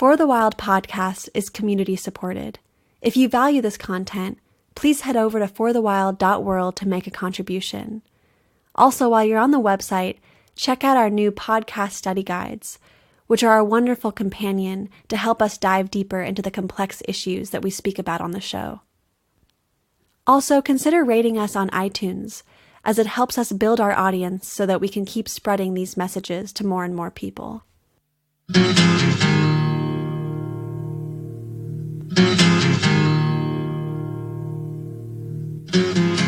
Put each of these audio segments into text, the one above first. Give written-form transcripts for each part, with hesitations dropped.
For the Wild podcast is community supported. If you value this content, please head over to forthewild.world to make a contribution. Also, while you're on the website, check out our new podcast study guides, which are a wonderful companion to help us dive deeper into the complex issues that we speak about on the show. Also, consider rating us on iTunes, as it helps us build our audience so that we can keep spreading these messages to more and more people.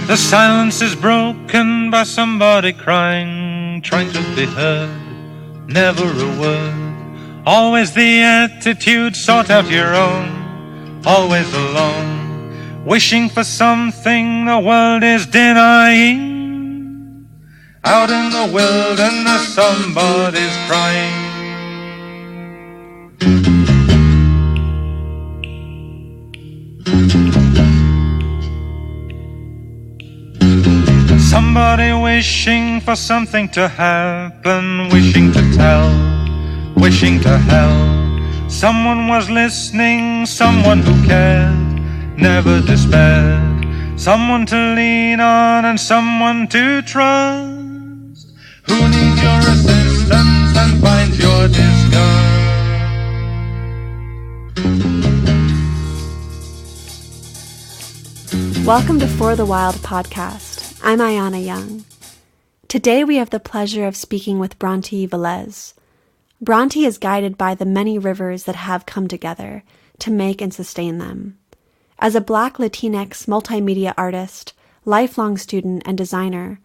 The silence is broken by somebody crying, trying to be heard, never a word. Always the attitude, sort out your own, always alone, wishing for something the world is denying. Out in the wilderness somebody's crying. Somebody wishing for something to happen, wishing to tell, wishing to help. Someone was listening, someone who cared, never despaired. Someone to lean on and someone to trust, who needs your assistance and finds your disgust. Welcome to For the Wild podcast. I'm Ayana Young. Today we have the pleasure of speaking with BRONTÖ VELEZ. BRONTÖ is guided by the many rivers that have come together to make and sustain them. As a Black Latinx multimedia artist, lifelong student, and designer,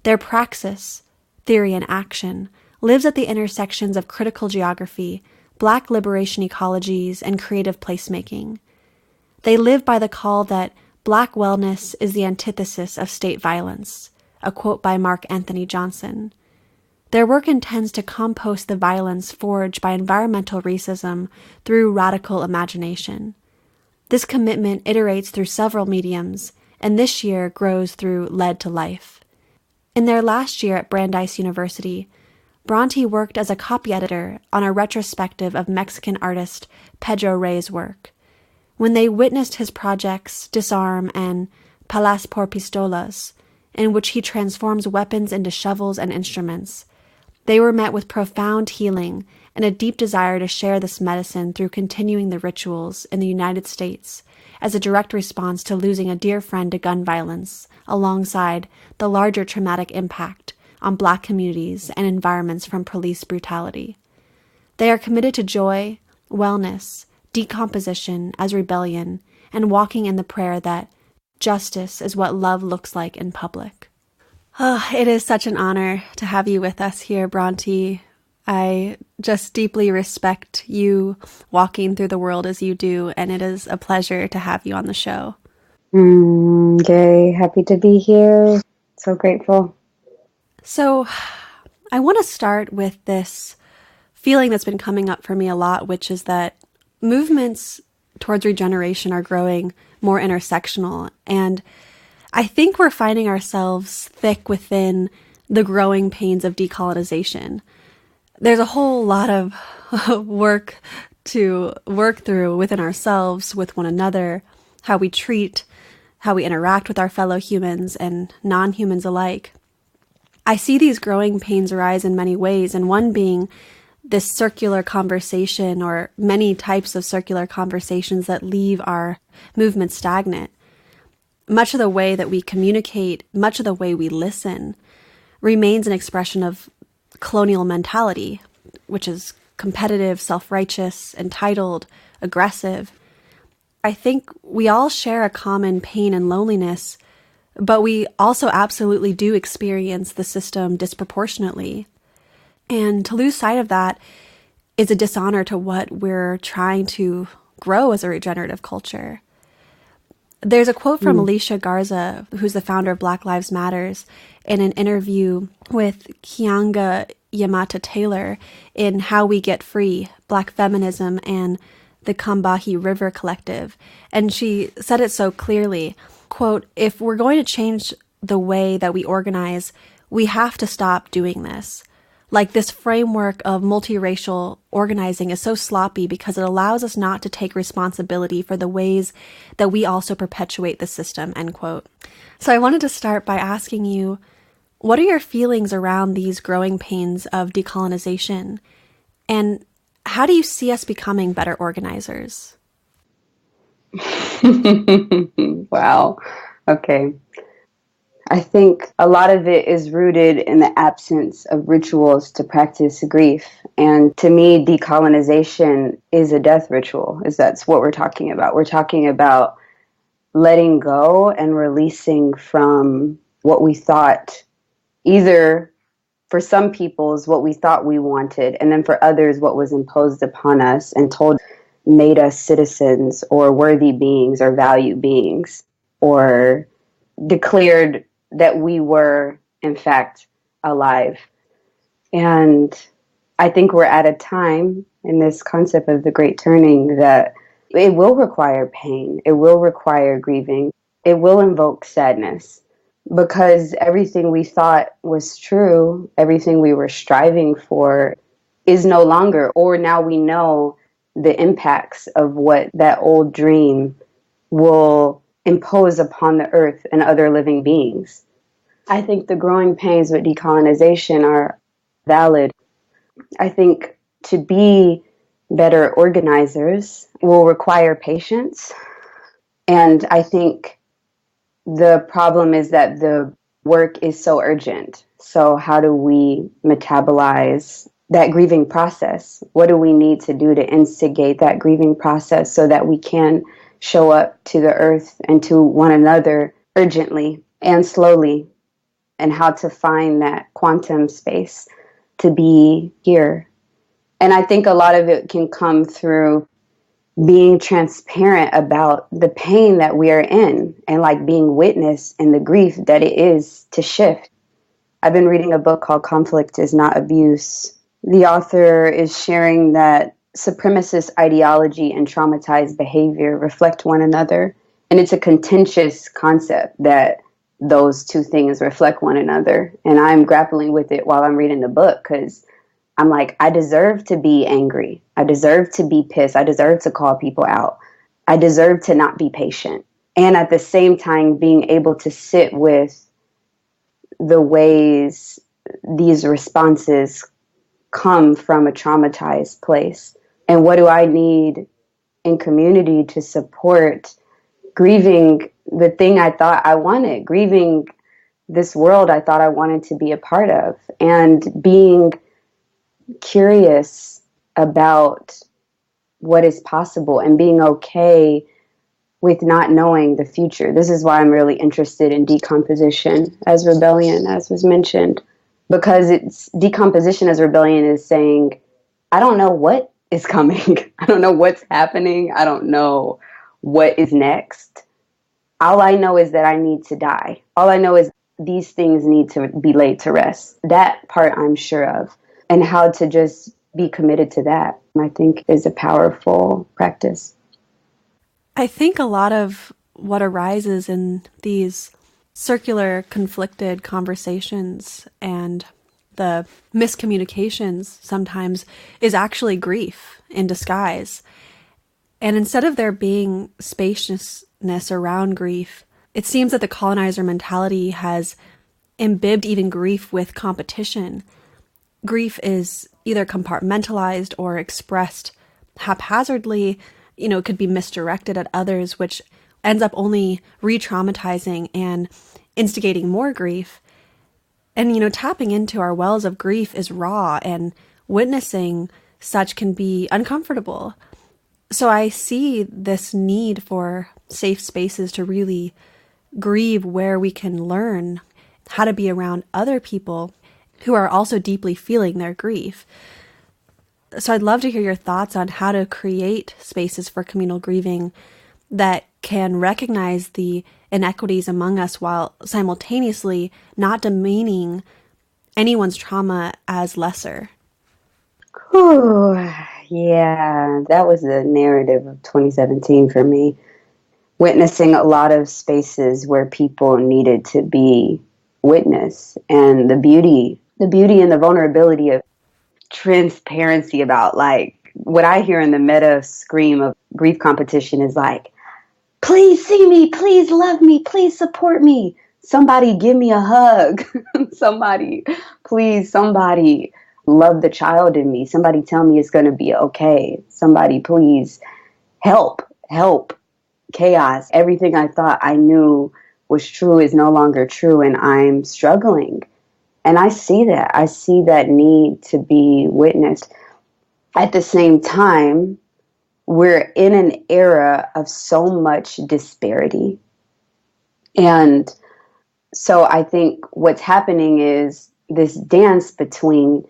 their praxis, theory and action, lives at the intersections of critical geography, Black liberation ecologies, and creative placemaking. They live by the call that Black wellness is the antithesis of state violence, a quote by Mark Anthony Johnson. Their work intends to compost the violence forged by environmental racism through radical imagination. This commitment iterates through several mediums, and this year grows through Lead to Life. In their last year at Brandeis University, BRONTÖ worked as a copy editor on a retrospective of Mexican artist Pedro Rey's work. When they witnessed his projects Disarm and Palas por Pistolas, in which he transforms weapons into shovels and instruments, they were met with profound healing and a deep desire to share this medicine through continuing the rituals in the United States as a direct response to losing a dear friend to gun violence, alongside the larger traumatic impact on Black communities and environments from police brutality. They are committed to joy, wellness, decomposition as rebellion, and walking in the prayer that justice is what love looks like in public. It is such an honor to have you with us here, BRONTÖ. I just deeply respect you walking through the world as you do, and it is a pleasure to have you on the show. Yay, happy to be here. So grateful. So I want to start with this feeling that's been coming up for me a lot, which is that movements towards regeneration are growing more intersectional, and I think we're finding ourselves thick within the growing pains of decolonization. There's a whole lot of work to work through within ourselves, with one another, how we treat, how we interact with our fellow humans and non-humans alike. I see these growing pains arise in many ways, and one being this circular conversation, or many types of circular conversations that leave our movement stagnant. Much of the way that we communicate, much of the way we listen, remains an expression of colonial mentality, which is competitive, self-righteous, entitled, aggressive. I think we all share a common pain and loneliness, but we also absolutely do experience the system disproportionately. And to lose sight of that is a dishonor to what we're trying to grow as a regenerative culture. There's a quote from Alicia Garza, who's the founder of Black Lives Matters, in an interview with Keeanga Yamata Taylor in How We Get Free, Black Feminism and the Combahee River Collective. And she said it so clearly, quote, "If we're going to change the way that we organize, we have to stop doing this. Like this framework of multiracial organizing is so sloppy because it allows us not to take responsibility for the ways that we also perpetuate the system, end quote. So I wanted to start by asking you, what are your feelings around these growing pains of decolonization? And how do you see us becoming better organizers? Wow. Okay. I think a lot of it is rooted in the absence of rituals to practice grief. And to me, decolonization is a death ritual, is that's what we're talking about. We're talking about letting go and releasing from what we thought, either for some people is what we thought we wanted, and then for others, what was imposed upon us and told made us citizens or worthy beings or value beings, or declared that we were, in fact, alive. And I think we're at a time in this concept of the Great Turning that it will require pain. It will require grieving. It will invoke sadness, because everything we thought was true, everything we were striving for is no longer, or now we know the impacts of what that old dream will impose upon the earth and other living beings. I think the growing pains with decolonization are valid. I think to be better organizers will require patience. And I think the problem is that the work is so urgent. So how do we metabolize that grieving process? What do we need to do to instigate that grieving process so that we can show up to the earth and to one another urgently and slowly? And how to find that quantum space to be here. And I think a lot of it can come through being transparent about the pain that we are in, and like being witness in the grief that it is to shift. I've been reading a book called Conflict is Not Abuse. The author is sharing that supremacist ideology and traumatized behavior reflect one another. And it's a contentious concept that those two things reflect one another. And I'm grappling with it while I'm reading the book, because I'm like, I deserve to be angry. I deserve to be pissed. I deserve to call people out. I deserve to not be patient. And at the same time, being able to sit with the ways these responses come from a traumatized place. And what do I need in community to support grieving the thing I thought I wanted, grieving this world I thought I wanted to be a part of, and being curious about what is possible and being okay with not knowing the future. This is why I'm really interested in decomposition as rebellion, as was mentioned, because it's decomposition as rebellion is saying, I don't know what is coming. I don't know what's happening. I don't know what is next. All I know is that I need to die. All I know is these things need to be laid to rest. That part I'm sure of. And how to just be committed to that, I think, is a powerful practice. I think a lot of what arises in these circular, conflicted conversations and the miscommunications sometimes is actually grief in disguise. And instead of there being spaciousness around grief, it seems that the colonizer mentality has imbibed even grief with competition. Grief is either compartmentalized or expressed haphazardly. It could be misdirected at others, which ends up only re-traumatizing and instigating more grief. And, tapping into our wells of grief is raw, and witnessing such can be uncomfortable. So I see this need for safe spaces to really grieve, where we can learn how to be around other people who are also deeply feeling their grief. So I'd love to hear your thoughts on how to create spaces for communal grieving that can recognize the inequities among us while simultaneously not demeaning anyone's trauma as lesser. Whew, yeah, that was the narrative of 2017 for me. Witnessing a lot of spaces where people needed to be witnessed, and the beauty the beauty and the vulnerability of transparency about, like, what I hear in the meta scream of grief competition is like, please see me, please love me, please support me. Somebody give me a hug. Somebody, please, somebody love the child in me. Somebody tell me it's going to be okay. Somebody, please help. Chaos. Everything I thought I knew was true is no longer true, and I'm struggling. And I see that. I see that need to be witnessed. At the same time, we're in an era of so much disparity. And so I think what's happening is this dance between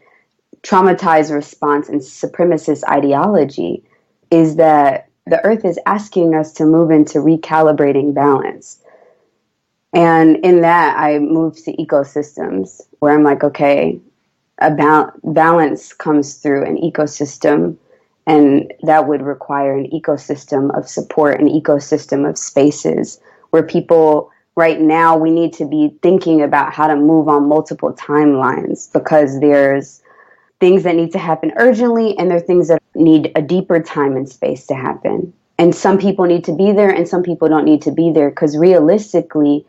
traumatized response and supremacist ideology is that the earth is asking us to move into recalibrating balance. And in that, I moved to ecosystems where I'm like, okay, balance comes through an ecosystem, and that would require an ecosystem of support, an ecosystem of spaces where people right now, we need to be thinking about how to move on multiple timelines, because there's things that need to happen urgently, and there are things that need a deeper time and space to happen. And some people need to be there and some people don't need to be there, because realistically,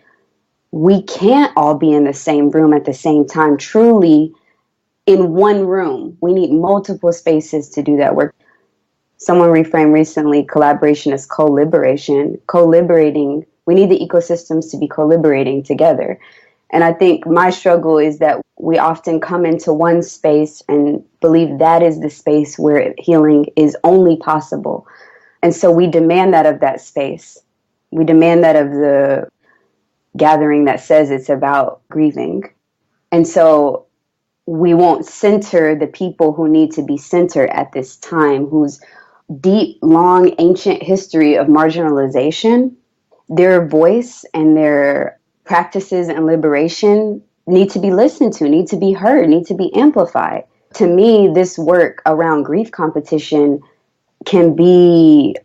we can't all be in the same room at the same time, truly in one room. We need multiple spaces to do that work. Someone reframed recently collaboration as co-liberation. Co-liberating, we need the ecosystems to be co-liberating together. And I think my struggle is that we often come into one space and believe that is the space where healing is only possible. And so we demand that of that space. We demand that of the gathering that says it's about grieving. And so we won't center the people who need to be centered at this time, whose deep, long, ancient history of marginalization, their voice and their practices and liberation need to be listened to, need to be heard, need to be amplified. To me, this work around grief competition can be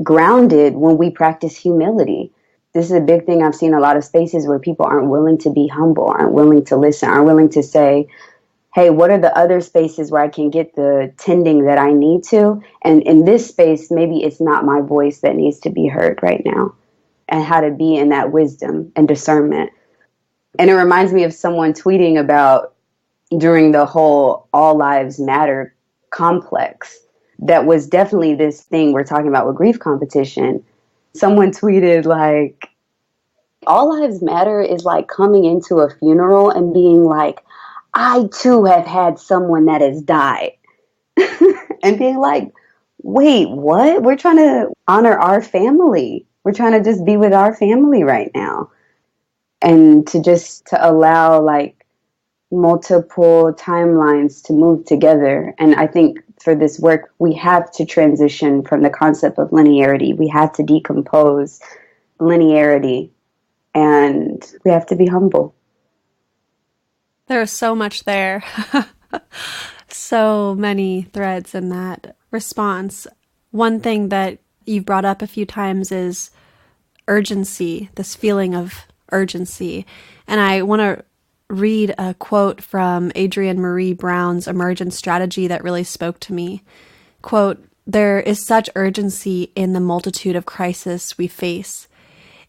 grounded when we practice humility. This is a big thing I've seen in a lot of spaces where people aren't willing to be humble, aren't willing to listen, aren't willing to say, hey, what are the other spaces where I can get the tending that I need to? And in this space, maybe it's not my voice that needs to be heard right now. And how to be in that wisdom and discernment. And it reminds me of someone tweeting about during the whole All Lives Matter complex. That was definitely this thing we're talking about with grief competition. Someone tweeted like, All Lives Matter is like coming into a funeral and being like, I too have had someone that has died. And being like, wait, what? We're trying to honor our family. We're trying to just be with our family right now. And to allow like multiple timelines to move together. And I think for this work, we have to transition from the concept of linearity. We have to decompose linearity, and we have to be humble. There's so much there. So many threads in that response. One thing that you've brought up a few times is urgency, this feeling of urgency. And I want to read a quote from Adrienne Marie Brown's Emergent Strategy that really spoke to me. Quote, "There is such urgency in the multitude of crises we face.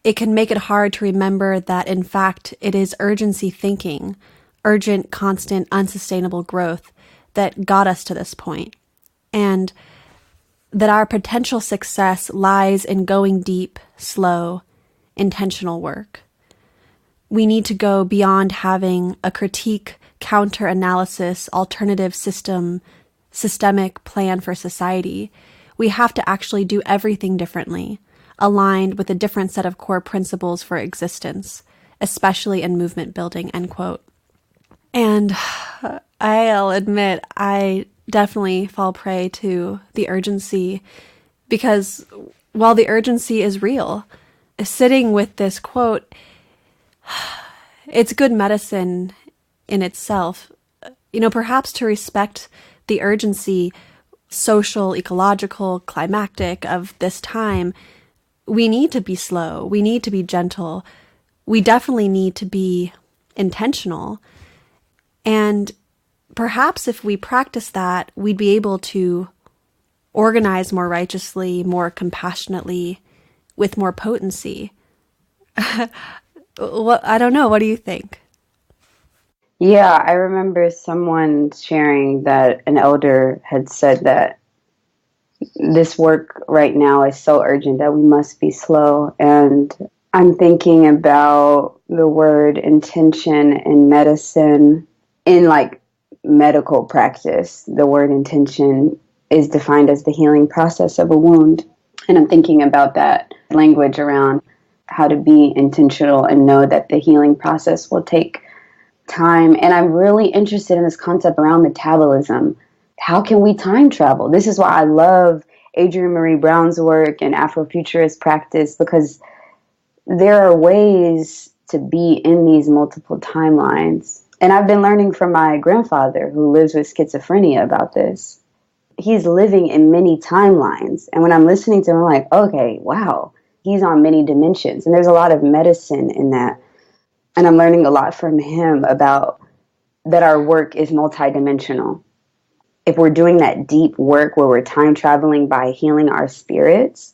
It can make it hard to remember that, in fact, it is urgency thinking, urgent, constant, unsustainable growth that got us to this point, and that our potential success lies in going deep, slow, intentional work. We need to go beyond having a critique, counter-analysis, alternative systemic plan for society. We have to actually do everything differently, aligned with a different set of core principles for existence, especially in movement building," end quote. And I'll admit, I definitely fall prey to the urgency, because while the urgency is real, sitting with this quote, it's good medicine in itself. Perhaps to respect the urgency, social, ecological, climactic of this time, we need to be slow. We need to be gentle. We definitely need to be intentional. And perhaps if we practice that, we'd be able to organize more righteously, more compassionately, with more potency. I don't know. What do you think? Yeah, I remember someone sharing that an elder had said that this work right now is so urgent that we must be slow. And I'm thinking about the word intention in medicine, in like medical practice. The word intention is defined as the healing process of a wound. And I'm thinking about that language around how to be intentional and know that the healing process will take time. And I'm really interested in this concept around metabolism. How can we time travel? This is why I love Adrienne Marie Brown's work and Afrofuturist practice, because there are ways to be in these multiple timelines. And I've been learning from my grandfather, who lives with schizophrenia, about this. He's living in many timelines. And when I'm listening to him, I'm like, okay, wow, he's on many dimensions. And there's a lot of medicine in that. And I'm learning a lot from him about that our work is multidimensional. If we're doing that deep work where we're time traveling by healing our spirits,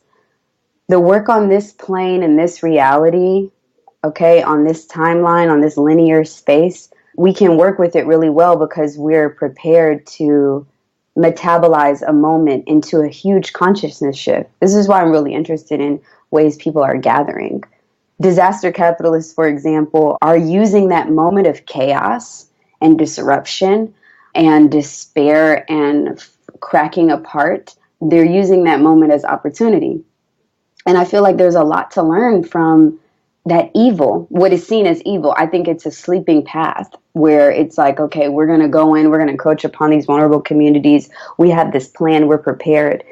the work on this plane and this reality, okay, on this timeline, on this linear space, we can work with it really well because we're prepared to metabolize a moment into a huge consciousness shift. This is why I'm really interested in ways people are gathering. Disaster capitalists, for example, are using that moment of chaos and disruption and despair and cracking apart. They're using that moment as opportunity. And I feel like there's a lot to learn from that evil, what is seen as evil. I think it's a sleeping path where it's like, okay, we're going to go in, we're going to encroach upon these vulnerable communities. We have this plan, we're prepared.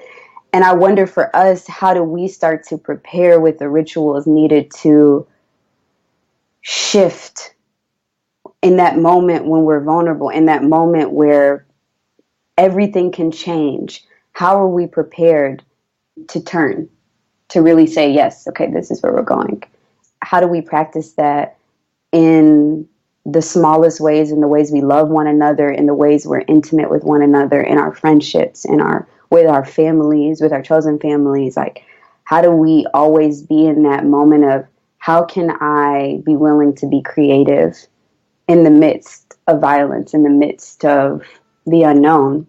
And I wonder for us, how do we start to prepare with the rituals needed to shift in that moment when we're vulnerable, in that moment where everything can change? How are we prepared to turn, to really say, yes, okay, this is where we're going? How do we practice that in the smallest ways, in the ways we love one another, in the ways we're intimate with one another, in our friendships, with our families, with our chosen families? Like, how do we always be in that moment of, how can I be willing to be creative in the midst of violence, in the midst of the unknown?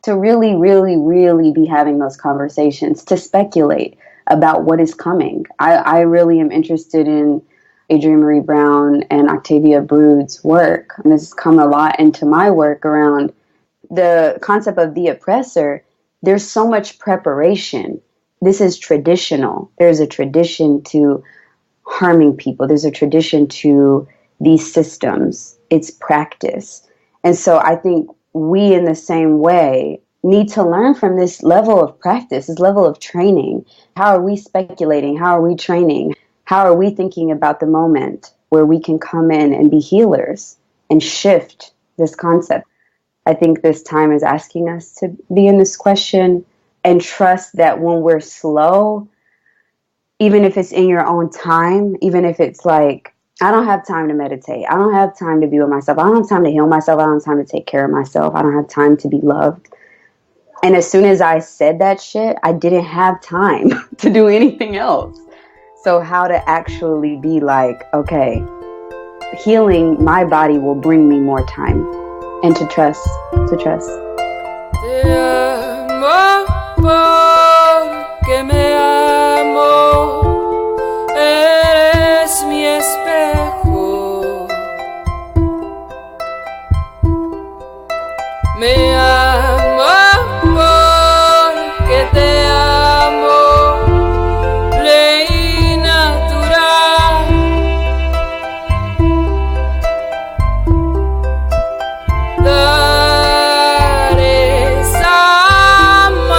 To really, really, really be having those conversations, to speculate about what is coming. I really am interested in Adrienne Marie Brown and Octavia Brood's work. And this has come a lot into my work around the concept of the oppressor. There's so much preparation. This is traditional. There's a tradition to harming people. There's a tradition to these systems. It's practice. And so I think we, in the same way, need to learn from this level of practice, this level of training. How are we speculating? How are we training? How are we thinking about the moment where we can come in and be healers and shift this concept? I think this time is asking us to be in this question and trust that when we're slow, even if it's in your own time, even if it's like, I don't have time to meditate, I don't have time to be with myself, I don't have time to heal myself, I don't have time to take care of myself, I don't have time to be loved. And as soon as I said that shit, I didn't have time to do anything else. So how to actually be like, okay, healing my body will bring me more time. And to trust. Te amo porque me amo, eres mi espejo. Me amo porque te amo, ley natural. Dar es amar.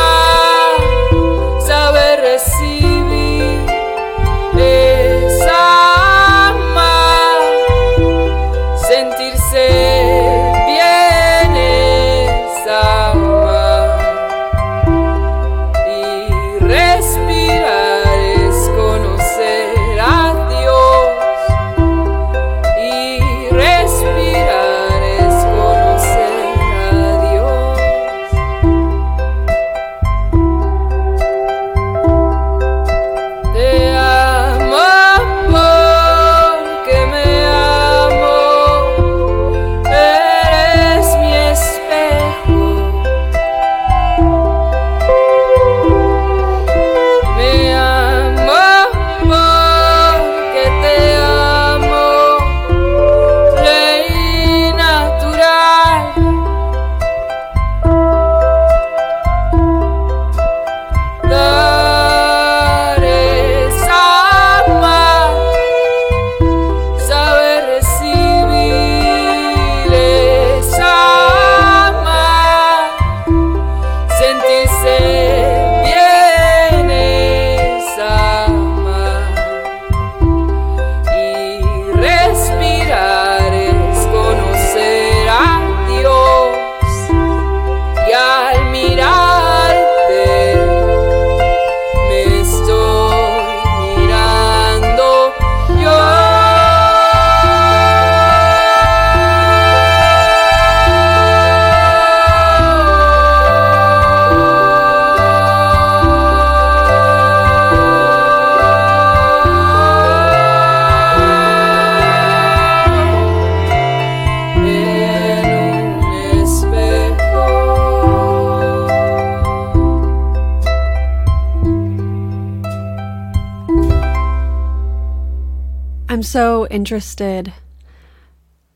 I'm so interested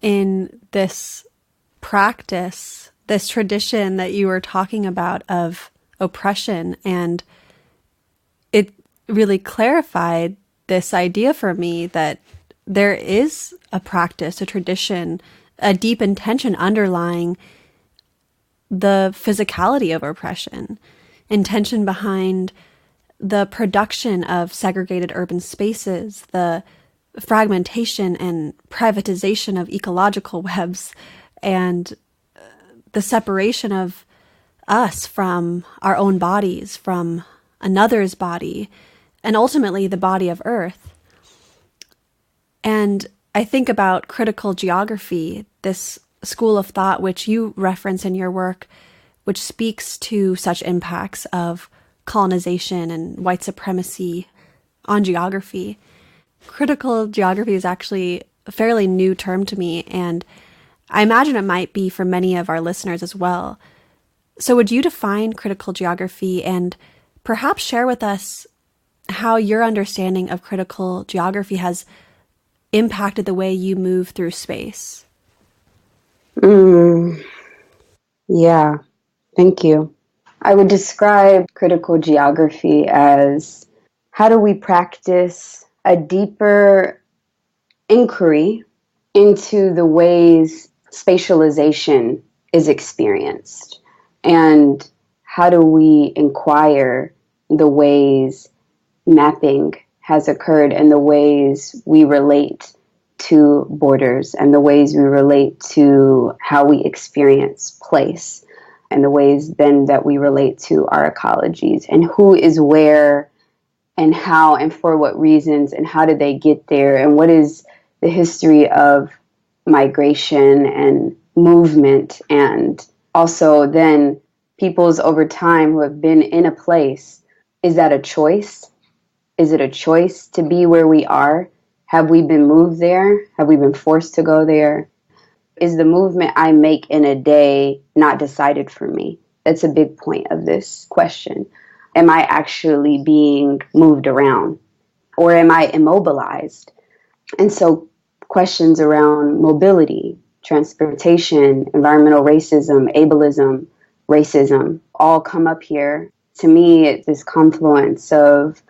in this practice, this tradition that you were talking about of oppression, and it really clarified this idea for me that there is a practice, a tradition, a deep intention underlying the physicality of oppression, intention behind the production of segregated urban spaces, the fragmentation and privatization of ecological webs, and the separation of us from our own bodies, from another's body, and ultimately the body of Earth. And I think about critical geography, this school of thought which you reference in your work, which speaks to such impacts of colonization and white supremacy on geography. Critical geography is actually a fairly new term to me, and I imagine it might be for many of our listeners as well. So would you define critical geography and perhaps share with us how your understanding of critical geography has impacted the way you move through space? Yeah, thank you. I would describe critical geography as how do we practice a deeper inquiry into the ways spatialization is experienced, and how do we inquire the ways mapping has occurred and the ways we relate to borders and the ways we relate to how we experience place and the ways then that we relate to our ecologies and who is where and how and for what reasons and how did they get there and what is the history of migration and movement, and also then peoples over time who have been in a place. Is that a choice? Is it a choice to be where we are? Have we been moved there? Have we been forced to go there? Is the movement I make in a day not decided for me? That's a big point of this question. Am I actually being moved around, or am I immobilized? And so questions around mobility, transportation, environmental racism, ableism, racism, all come up here. To me, it's this confluence of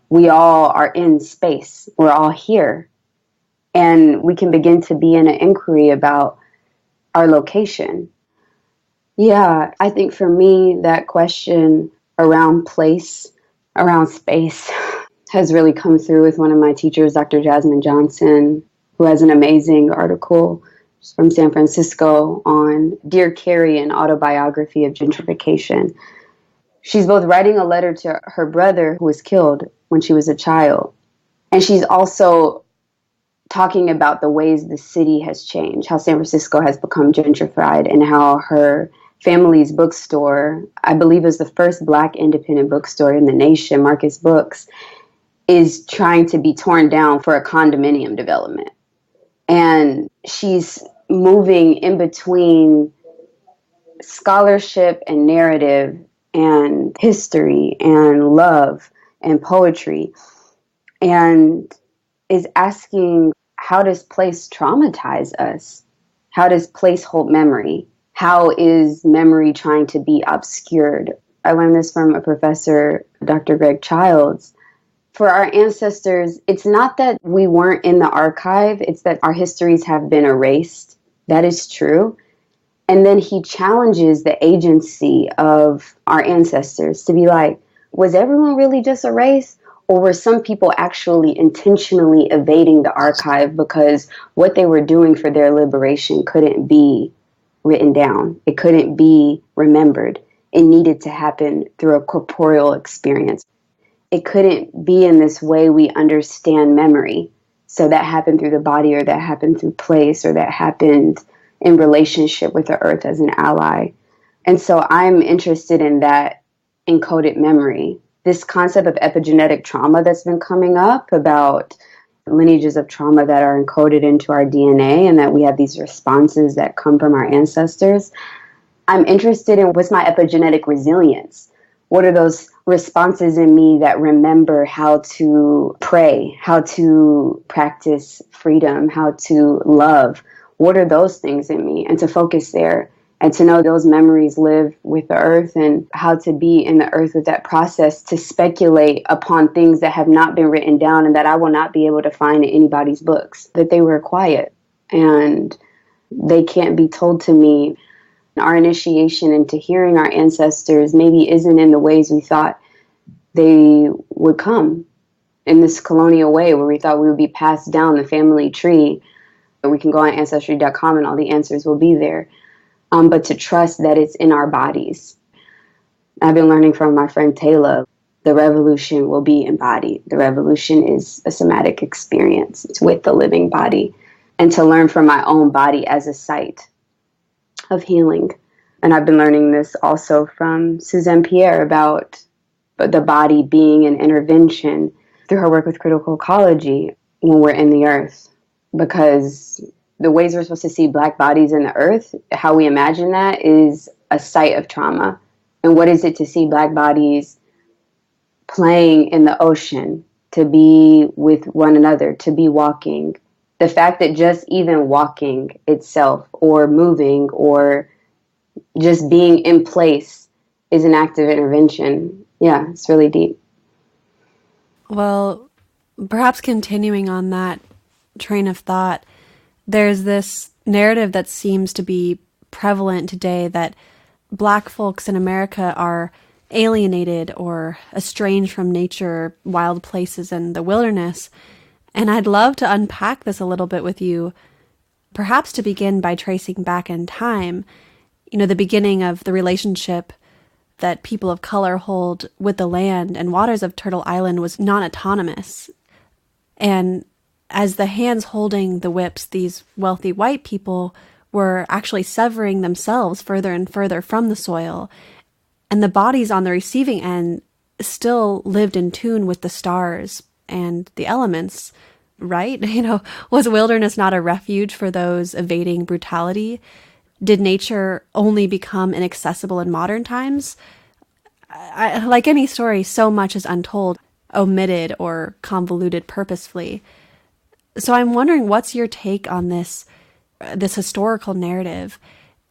we all are in space. We're all here. And we can begin to be in an inquiry about our location. Yeah, I think for me, that question around place, around space, has really come through with one of my teachers, Dr. Jasmine Johnson, who has an amazing article from San Francisco on Dear Carrie, an autobiography of gentrification. She's both writing a letter to her brother who was killed when she was a child, and she's also talking about the ways the city has changed, how San Francisco has become gentrified, and how her family's bookstore, I believe is the first Black independent bookstore in the nation, Marcus Books, is trying to be torn down for a condominium development. And she's moving in between scholarship and narrative and history and love and poetry, and is asking, how does place traumatize us? How does place hold memory? How is memory trying to be obscured? I learned this from a professor, Dr. Greg Childs. For our ancestors, it's not that we weren't in the archive, it's that our histories have been erased. That is true. And then he challenges the agency of our ancestors to be like, was everyone really just erased? Or were some people actually intentionally evading the archive because what they were doing for their liberation couldn't be written down? It couldn't be remembered. It needed to happen through a corporeal experience. It couldn't be in this way we understand memory. So that happened through the body, or that happened through place, or that happened in relationship with the earth as an ally. And so I'm interested in that encoded memory. This concept of epigenetic trauma that's been coming up about lineages of trauma that are encoded into our DNA and that we have these responses that come from our ancestors. I'm interested in what's my epigenetic resilience? What are those responses in me that remember how to pray, how to practice freedom, how to love. What are those things in me? And to focus there and to know those memories live with the earth, and how to be in the earth with that process, to speculate upon things that have not been written down and that I will not be able to find in anybody's books, that they were quiet and they can't be told to me. Our initiation into hearing our ancestors maybe isn't in the ways we thought they would come, in this colonial way where we thought we would be passed down the family tree. We can go on Ancestry.com and all the answers will be there. But to trust that it's in our bodies. I've been learning from my friend Taylor, the revolution will be embodied. The revolution is a somatic experience. It's with the living body. And to learn from my own body as a site of healing. And I've been learning this also from Suzanne Pierre about the body being an intervention through her work with critical ecology when we're in the earth. Because the ways we're supposed to see Black bodies in the earth, how we imagine that is a site of trauma. And what is it to see Black bodies playing in the ocean, to be with one another, to be walking? The fact that just even walking itself or moving or just being in place is an act of intervention. Yeah, it's really deep. Well, perhaps continuing on that train of thought, there's this narrative that seems to be prevalent today that Black folks in America are alienated or estranged from nature, wild places, and the wilderness. And I'd love to unpack this a little bit with you, perhaps to begin by tracing back in time, the beginning of the relationship that people of color hold with the land and waters of Turtle Island was non-autonomous. And as the hands holding the whips, these wealthy white people were actually severing themselves further and further from the soil. And the bodies on the receiving end still lived in tune with the stars and the elements, right? Was wilderness not a refuge for those evading brutality? Did nature only become inaccessible in modern times? Like any story, so much is untold, omitted, or convoluted purposefully. So I'm wondering, what's your take on this historical narrative,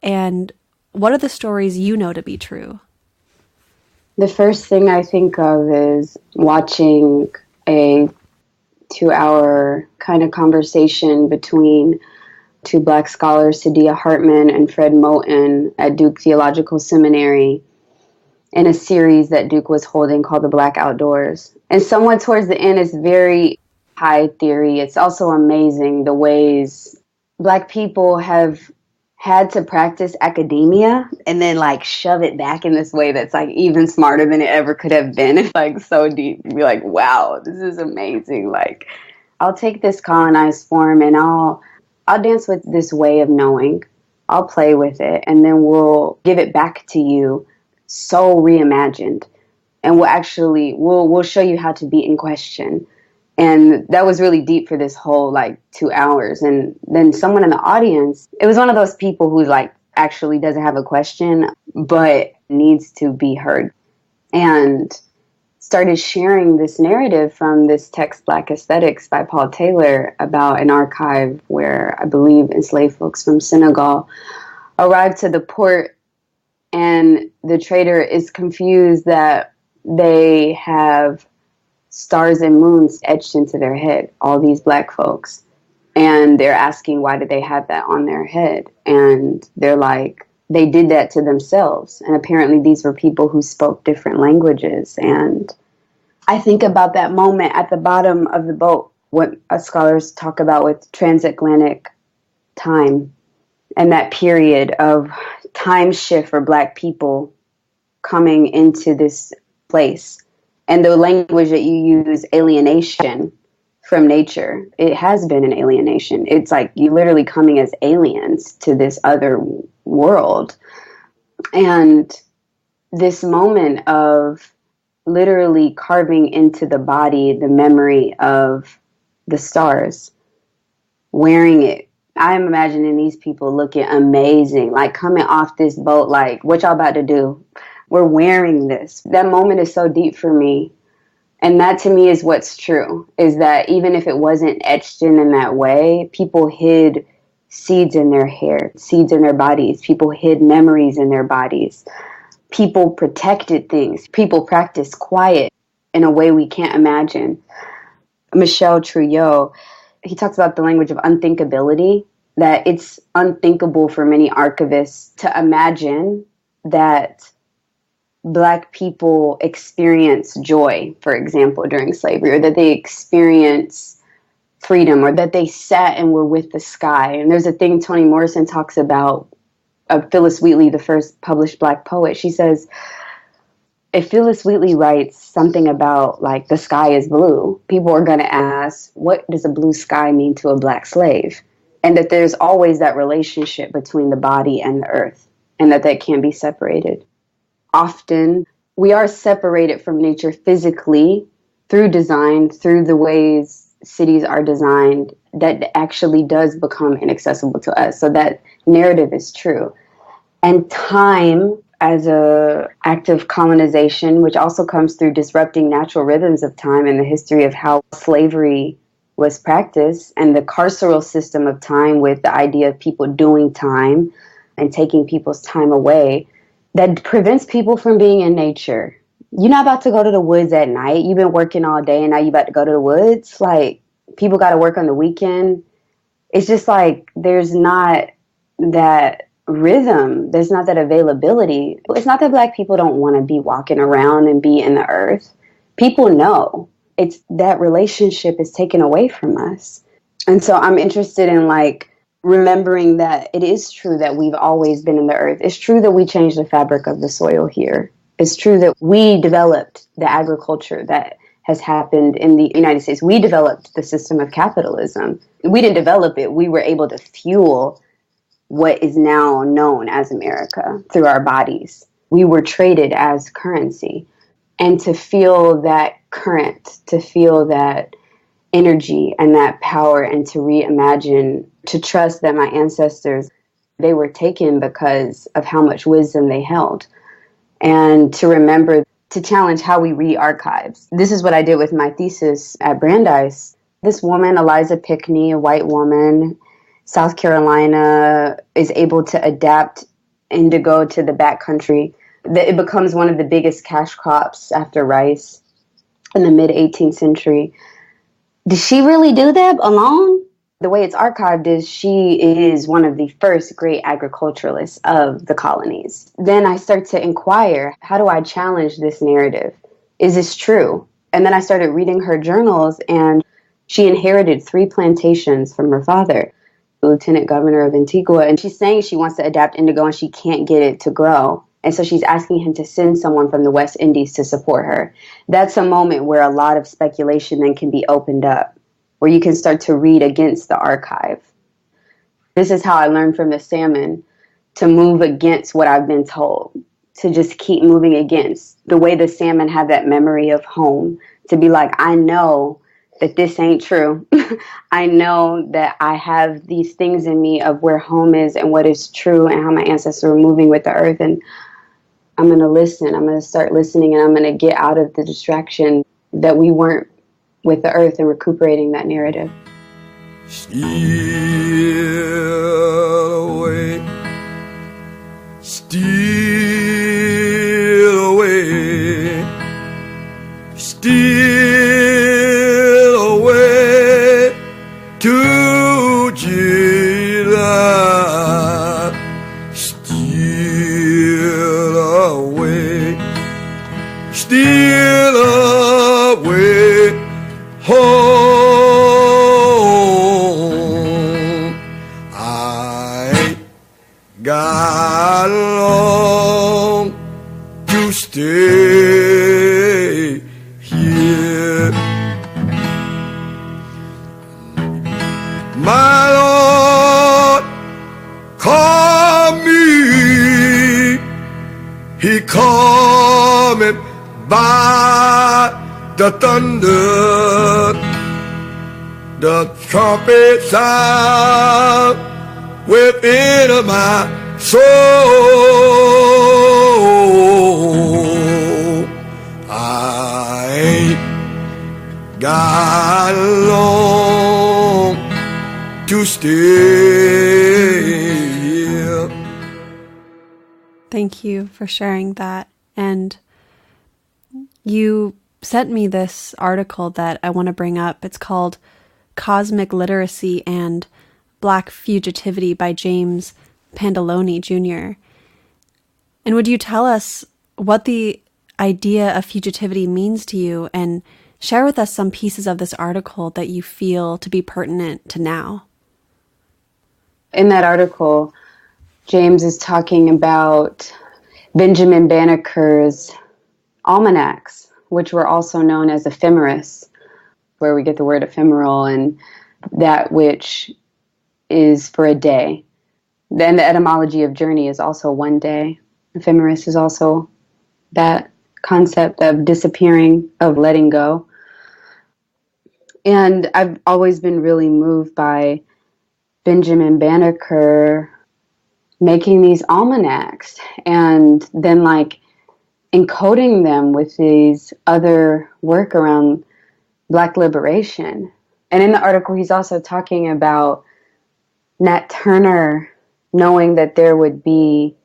and what are the stories you know to be true? The first thing I think of is watching a 2-hour kind of conversation between two Black scholars, Sadia Hartman and Fred Moten, at Duke Theological Seminary, in a series that Duke was holding called The Black Outdoors. And somewhat towards the end, it's very high theory. It's also amazing the ways Black people have had to practice academia and then shove it back in this way that's even smarter than it ever could have been. It's so deep. You'd be like, wow, this is amazing. I'll take this colonized form and I'll dance with this way of knowing. I'll play with it, and then we'll give it back to you so reimagined. And we'll show you how to be in question. And that was really deep for this whole 2 hours. And then someone in the audience, it was one of those people who actually doesn't have a question, but needs to be heard. And started sharing this narrative from this text, Black Aesthetics by Paul Taylor, about an archive where I believe enslaved folks from Senegal arrived to the port, and the trader is confused that they have stars and moons etched into their head, all these Black folks. And they're asking, why did they have that on their head? And they're like, they did that to themselves. And apparently these were people who spoke different languages. And I think about that moment at the bottom of the boat, what scholars talk about with transatlantic time, and that period of time shift for Black people coming into this place. And the language that you use, alienation from nature, it has been an alienation. It's you literally coming as aliens to this other world. And this moment of literally carving into the body the memory of the stars, wearing it. I'm imagining these people looking amazing, coming off this boat, what y'all about to do? We're wearing this. That moment is so deep for me. And that to me is what's true, is that even if it wasn't etched in that way, people hid seeds in their hair, seeds in their bodies. People hid memories in their bodies. People protected things. People practiced quiet in a way we can't imagine. Michel Trujillo, he talks about the language of unthinkability, that it's unthinkable for many archivists to imagine that Black people experience joy, for example, during slavery, or that they experience freedom, or that they sat and were with the sky. And there's a thing Toni Morrison talks about of Phillis Wheatley, the first published Black poet. She says, if Phillis Wheatley writes something about like the sky is blue, people are going to ask, what does a blue sky mean to a Black slave? And that there's always that relationship between the body and the earth, and that can't be separated. Often we are separated from nature physically through design, through the ways cities are designed, that actually does become inaccessible to us. So that narrative is true. And time as a act of colonization, which also comes through disrupting natural rhythms of time and the history of how slavery was practiced, and the carceral system of time with the idea of people doing time and taking people's time away, that prevents people from being in nature. You're not about to go to the woods at night. You've been working all day and now you're about to go to the woods. Like, people got to work on the weekend. It's just like there's not that rhythm. There's not that availability. It's not that Black people don't want to be walking around and be in the earth. People know. It's that relationship is taken away from us. And so I'm interested in like remembering that it is true that we've always been in the earth. It's true that we changed the fabric of the soil here. It's true that we developed the agriculture that has happened in the United States. We developed the system of capitalism. We didn't develop it. We were able to fuel what is now known as America through our bodies. We were traded as currency. And to feel that current, to feel that energy and that power, and to reimagine, to trust that my ancestors, they were taken because of how much wisdom they held. And to remember to challenge how we read archives. This is what I did with my thesis at Brandeis. This woman, Eliza Pinckney, a white woman, South Carolina, is able to adapt indigo to the backcountry. It becomes one of the biggest cash crops after rice in the mid-18th century. Did she really do that alone? The way it's archived is she is one of the first great agriculturalists of the colonies. Then I start to inquire, how do I challenge this narrative? Is this true? And then I started reading her journals, and she inherited 3 plantations from her father, the lieutenant governor of Antigua. And she's saying she wants to adapt indigo and she can't get it to grow. And so she's asking him to send someone from the West Indies to support her. That's a moment where a lot of speculation then can be opened up, where you can start to read against the archive. This is how I learned from the salmon to move against what I've been told, to just keep moving against the way the salmon have that memory of home, to be like, I know that this ain't true. I know that I have these things in me of where home is and what is true and how my ancestors were moving with the earth. And I'm going to listen. I'm going to start listening, and I'm going to get out of the distraction that we weren't with the earth and recuperating that narrative. Steal away, steal away, steal away to Jesus. Steal away, steal away home. I got long to stay here. My Lord called me. He called me by the thunder, the trumpet sound within my soul. got long to stay here. Thank you for sharing that. And you sent me this article that I want to bring up. It's called Cosmic Literacy and Black Fugitivity by James Pandoloni Jr. And would you tell us what the idea of fugitivity means to you and share with us some pieces of this article that you feel to be pertinent to now? In that article, James is talking about Benjamin Banneker's almanacs, which were also known as ephemeris, where we get the word ephemeral and that which is for a day. Then the etymology of journey is also one day. Ephemeris is also that concept of disappearing, of letting go. And I've always been really moved by Benjamin Banneker making these almanacs and then like encoding them with these other work around Black liberation. And in the article, he's also talking about Nat Turner knowing that there would be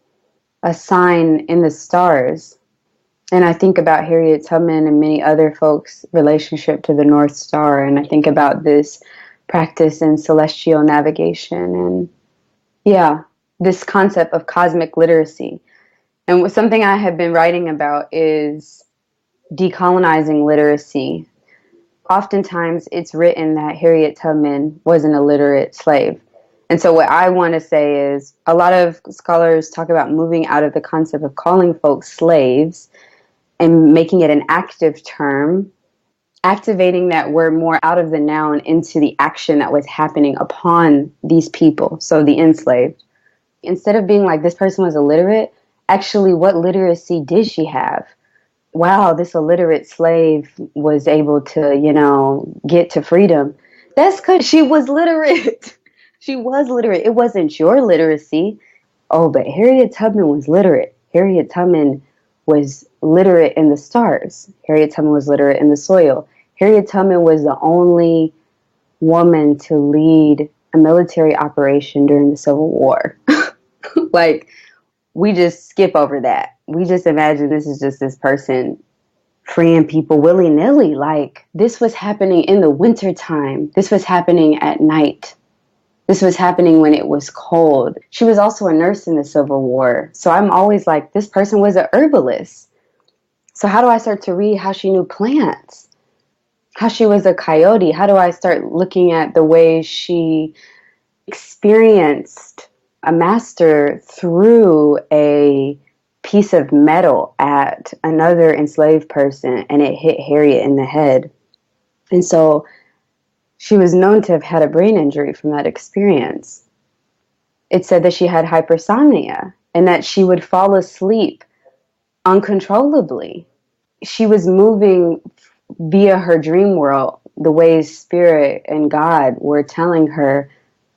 a sign in the stars. And I think about Harriet Tubman and many other folks' relationship to the North Star. And I think about this practice in celestial navigation and, this concept of cosmic literacy. And something I have been writing about is decolonizing literacy. Oftentimes it's written that Harriet Tubman was an illiterate slave. And so what I want to say is a lot of scholars talk about moving out of the concept of calling folks slaves and making it an active term, activating that word more out of the noun into the action that was happening upon these people, so the enslaved. Instead of being like, this person was illiterate, actually, what literacy did she have? Wow, this illiterate slave was able to, get to freedom. That's because she was literate. She was literate. It wasn't your literacy. Oh, but Harriet Tubman was literate. Harriet Tubman was literate in the stars. Harriet Tubman was literate in the soil. Harriet Tubman was the only woman to lead a military operation during the Civil War. Like, we just skip over that. We just imagine this is just this person freeing people willy-nilly. Like, this was happening in the wintertime. This was happening at night. This was happening when it was cold. She was also a nurse in the Civil War. So I'm always like, this person was a herbalist. So how do I start to read how she knew plants? How she was a coyote? How do I start looking at the way she experienced a master threw a piece of metal at another enslaved person and it hit Harriet in the head. And so she was known to have had a brain injury from that experience. It said that she had hypersomnia and that she would fall asleep uncontrollably. She was moving via her dream world the way Spirit and God were telling her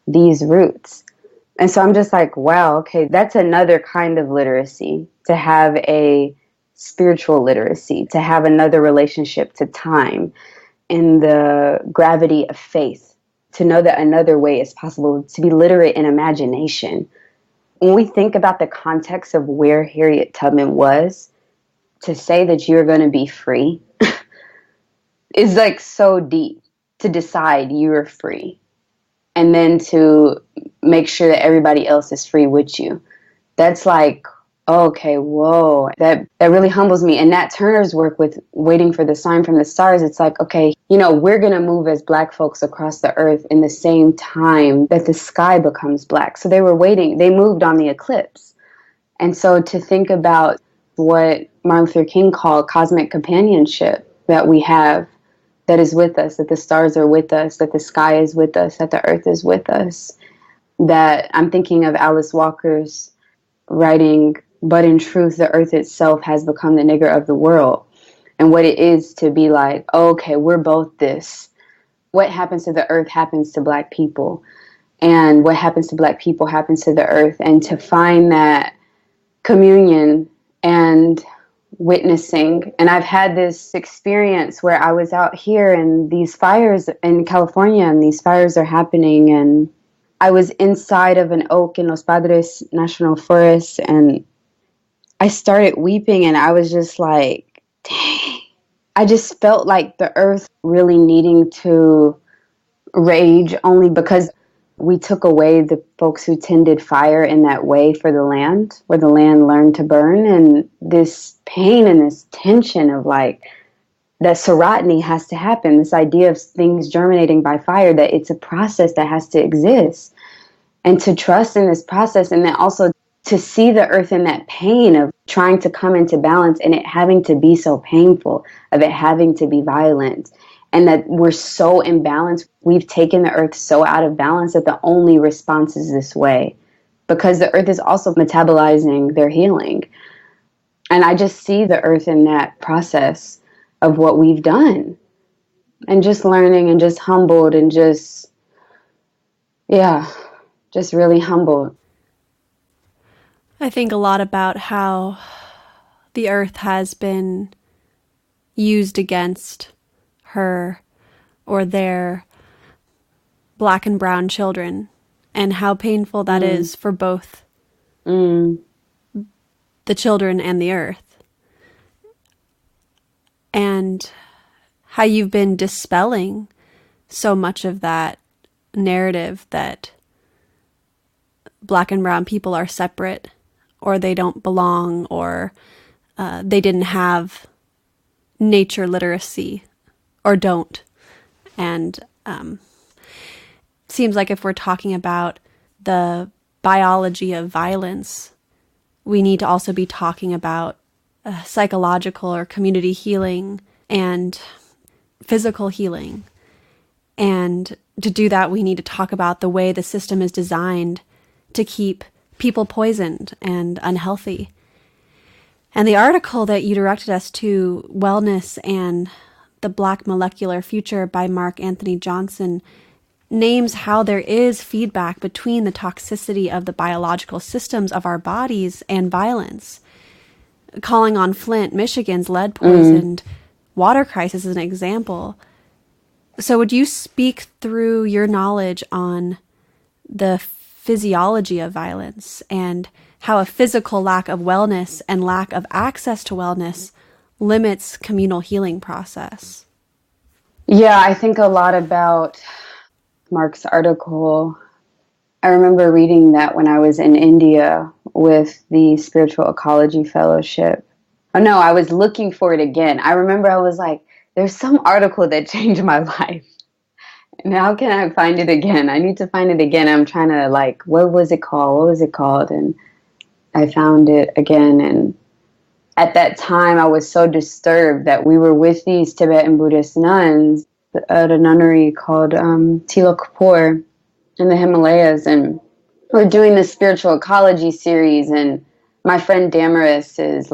these roots. And so I'm just like, wow, okay, that's another kind of literacy, to have a spiritual literacy, to have another relationship to time in the gravity of faith, to know that another way is possible, to be literate in imagination. When we think about the context of where Harriet Tubman was, to say that you're going to be free is like so deep, to decide you're free. And then to make sure that everybody else is free with you. That's like, okay, whoa, that really humbles me. And Nat Turner's work with Waiting for the Sign from the Stars, it's like, okay, we're going to move as Black folks across the earth in the same time that the sky becomes black. So they were waiting, they moved on the eclipse. And so to think about what Martin Luther King called cosmic companionship that we have, that is with us, that the stars are with us, that the sky is with us, that the earth is with us. That I'm thinking of Alice Walker's writing, but in truth, the earth itself has become the nigger of the world. And what it is to be like, okay, we're both this. What happens to the earth happens to Black people. And what happens to Black people happens to the earth. And to find that communion and witnessing. And I've had this experience where I was out here and these fires in California, and these fires are happening, and I was inside of an oak in Los Padres National Forest, and I started weeping, and I was just like, dang. I just felt like the earth really needing to rage, only because we took away the folks who tended fire in that way for the land, where the land learned to burn. And this pain and this tension of like, that serotiny has to happen, this idea of things germinating by fire, that it's a process that has to exist. And to trust in this process, and then also to see the earth in that pain of trying to come into balance, and it having to be so painful, of it having to be violent, and that we're so imbalanced. We've taken the earth so out of balance that the only response is this way, because the earth is also metabolizing their healing. And I just see the earth in that process of what we've done, and just learning, and just humbled, and just really humbled. I think a lot about how the earth has been used against her or their Black and brown children, and how painful that is for both the children and the earth. And how you've been dispelling so much of that narrative that Black and brown people are separate, or they don't belong, or they didn't have nature literacy, or don't. And seems like if we're talking about the biology of violence, we need to also be talking about psychological or community healing and physical healing. And to do that, we need to talk about the way the system is designed to keep people poisoned and unhealthy. And the article that you directed us to, Wellness and the Black Molecular Future by Mark Anthony Johnson, names how there is feedback between the toxicity of the biological systems of our bodies and violence, calling on Flint, Michigan's lead-poisoned water crisis as an example. So would you speak through your knowledge on the physiology of violence and how a physical lack of wellness and lack of access to wellness limits communal healing process? Yeah, I think a lot about Mark's article. I remember reading that when I was in India with the Spiritual Ecology Fellowship. Oh no, I was looking for it again. I remember I was like, there's some article that changed my life. And how can I find it again? I need to find it again. I'm trying to what was it called? What was it called? And I found it again. And at that time, I was so disturbed that we were with these Tibetan Buddhist nuns at a nunnery called Tilakpur in the Himalayas. And we're doing this spiritual ecology series. And my friend Damaris is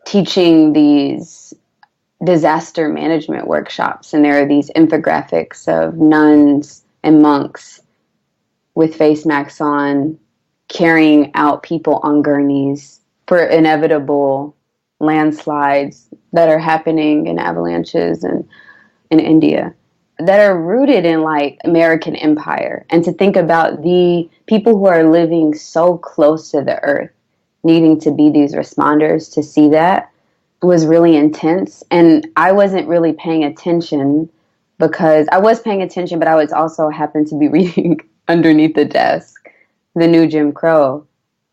teaching these disaster management workshops, and there are these infographics of nuns and monks with face masks on carrying out people on gurneys for inevitable landslides that are happening in avalanches and in India that are rooted in American empire. And to think about the people who are living so close to the earth needing to be these responders, to see that was really intense. And I wasn't really paying attention, because I was paying attention, but I was also happened to be reading underneath the desk, The New Jim Crow.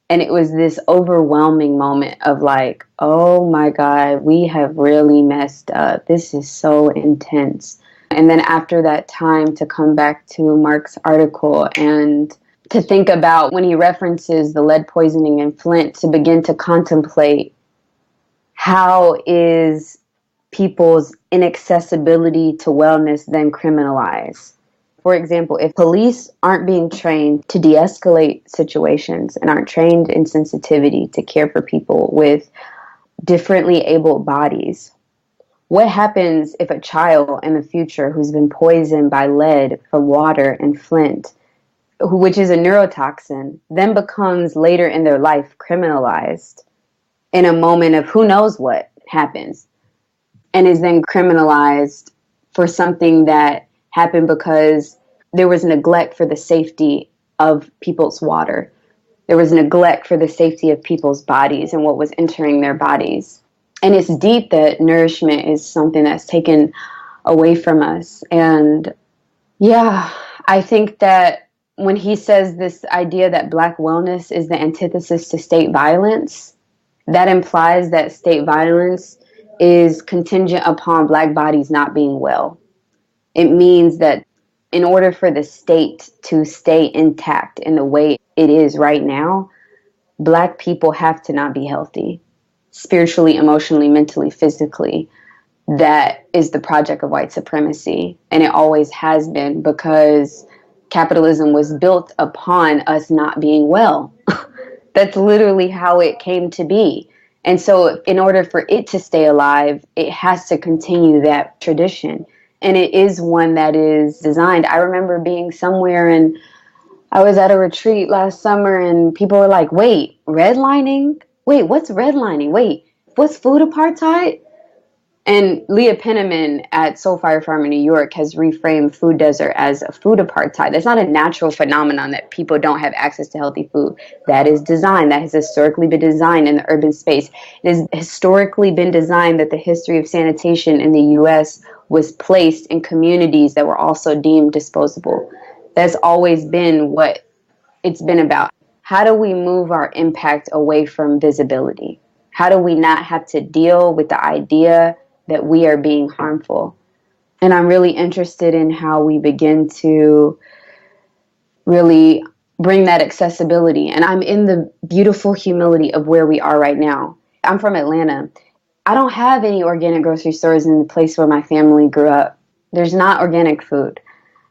And it was this overwhelming moment of oh my God, we have really messed up. This is so intense. And then after that time, to come back to Mark's article and to think about when he references the lead poisoning in Flint, to begin to contemplate how is people's inaccessibility to wellness then criminalized? For example, if police aren't being trained to de-escalate situations and aren't trained in sensitivity to care for people with differently abled bodies, what happens if a child in the future who's been poisoned by lead from water in Flint, which is a neurotoxin, then becomes later in their life criminalized? in a moment of who knows what happens, and is then criminalized for something that happened because there was neglect for the safety of people's water. There was neglect for the safety of people's bodies and what was entering their bodies. And it's deep that nourishment is something that's taken away from us. And yeah, I think that when he says this idea that Black wellness is the antithesis to state violence, that implies that state violence is contingent upon Black bodies not being well. It means that in order for the state to stay intact in the way it is right now, Black people have to not be healthy, spiritually, emotionally, mentally, physically. That is the project of white supremacy. And it always has been, because capitalism was built upon us not being well. That's literally how it came to be. And so in order for it to stay alive, it has to continue that tradition. And it is one that is designed. I remember being somewhere and I was at a retreat last summer and people were like, wait, redlining? Wait, what's redlining? Wait, what's food apartheid? And Leah Penniman at Soul Fire Farm in New York has reframed food desert as a food apartheid. That's not a natural phenomenon that people don't have access to healthy food. That is designed. That has historically been designed in the urban space. It has historically been designed that the history of sanitation in the U.S. was placed in communities that were also deemed disposable. That's always been what it's been about. How do we move our impact away from visibility? How do we not have to deal with the idea that we are being harmful? And I'm really interested in how we begin to really bring that accessibility. And I'm in the beautiful humility of where we are right now. I'm from Atlanta. I don't have any organic grocery stores in the place where my family grew up. There's not organic food.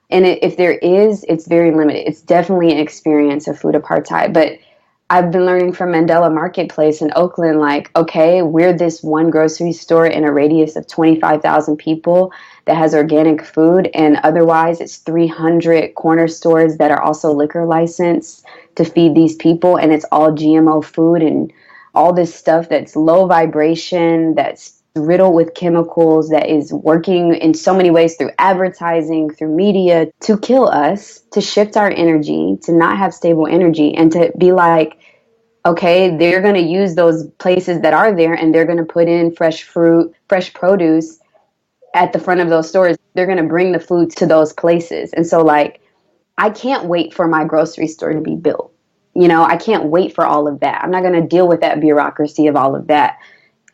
And if there is, it's very limited. It's definitely an experience of food apartheid. But I've been learning from Mandela Marketplace in Oakland, like, okay, we're this one grocery store in a radius of 25,000 people that has organic food, and otherwise it's 300 corner stores that are also liquor licensed to feed these people, and it's all GMO food and all this stuff that's low vibration, that's riddled with chemicals, that is working in so many ways through advertising, through media, to kill us, to shift our energy, to not have stable energy, and to be like, okay, they're going to use those places that are there and they're going to put in fresh fruit, fresh produce at the front of those stores. They're going to bring the food to those places. And so, like, I can't wait for my grocery store to be built. You know, I can't wait for all of that. I'm not going to deal with that bureaucracy of all of that.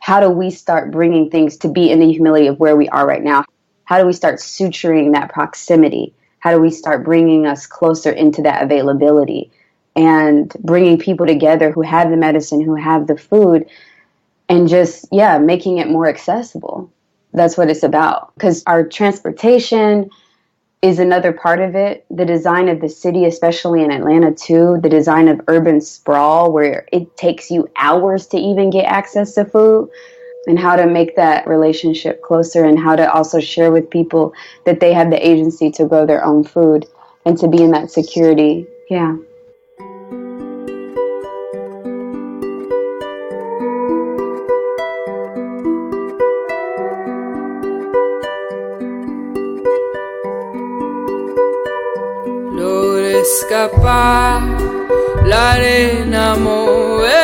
How do we start bringing things to be in the humility of where we are right now? How do we start suturing that proximity? How do we start bringing us closer into that availability and bringing people together who have the medicine, who have the food, and just, yeah, making it more accessible? That's what it's about. Because our transportation is another part of it. The design of the city, especially in Atlanta too, the design of urban sprawl where it takes you hours to even get access to food, and how to make that relationship closer, and how to also share with people that they have the agency to grow their own food and to be in that security. Yeah. Escapar la arena movediza,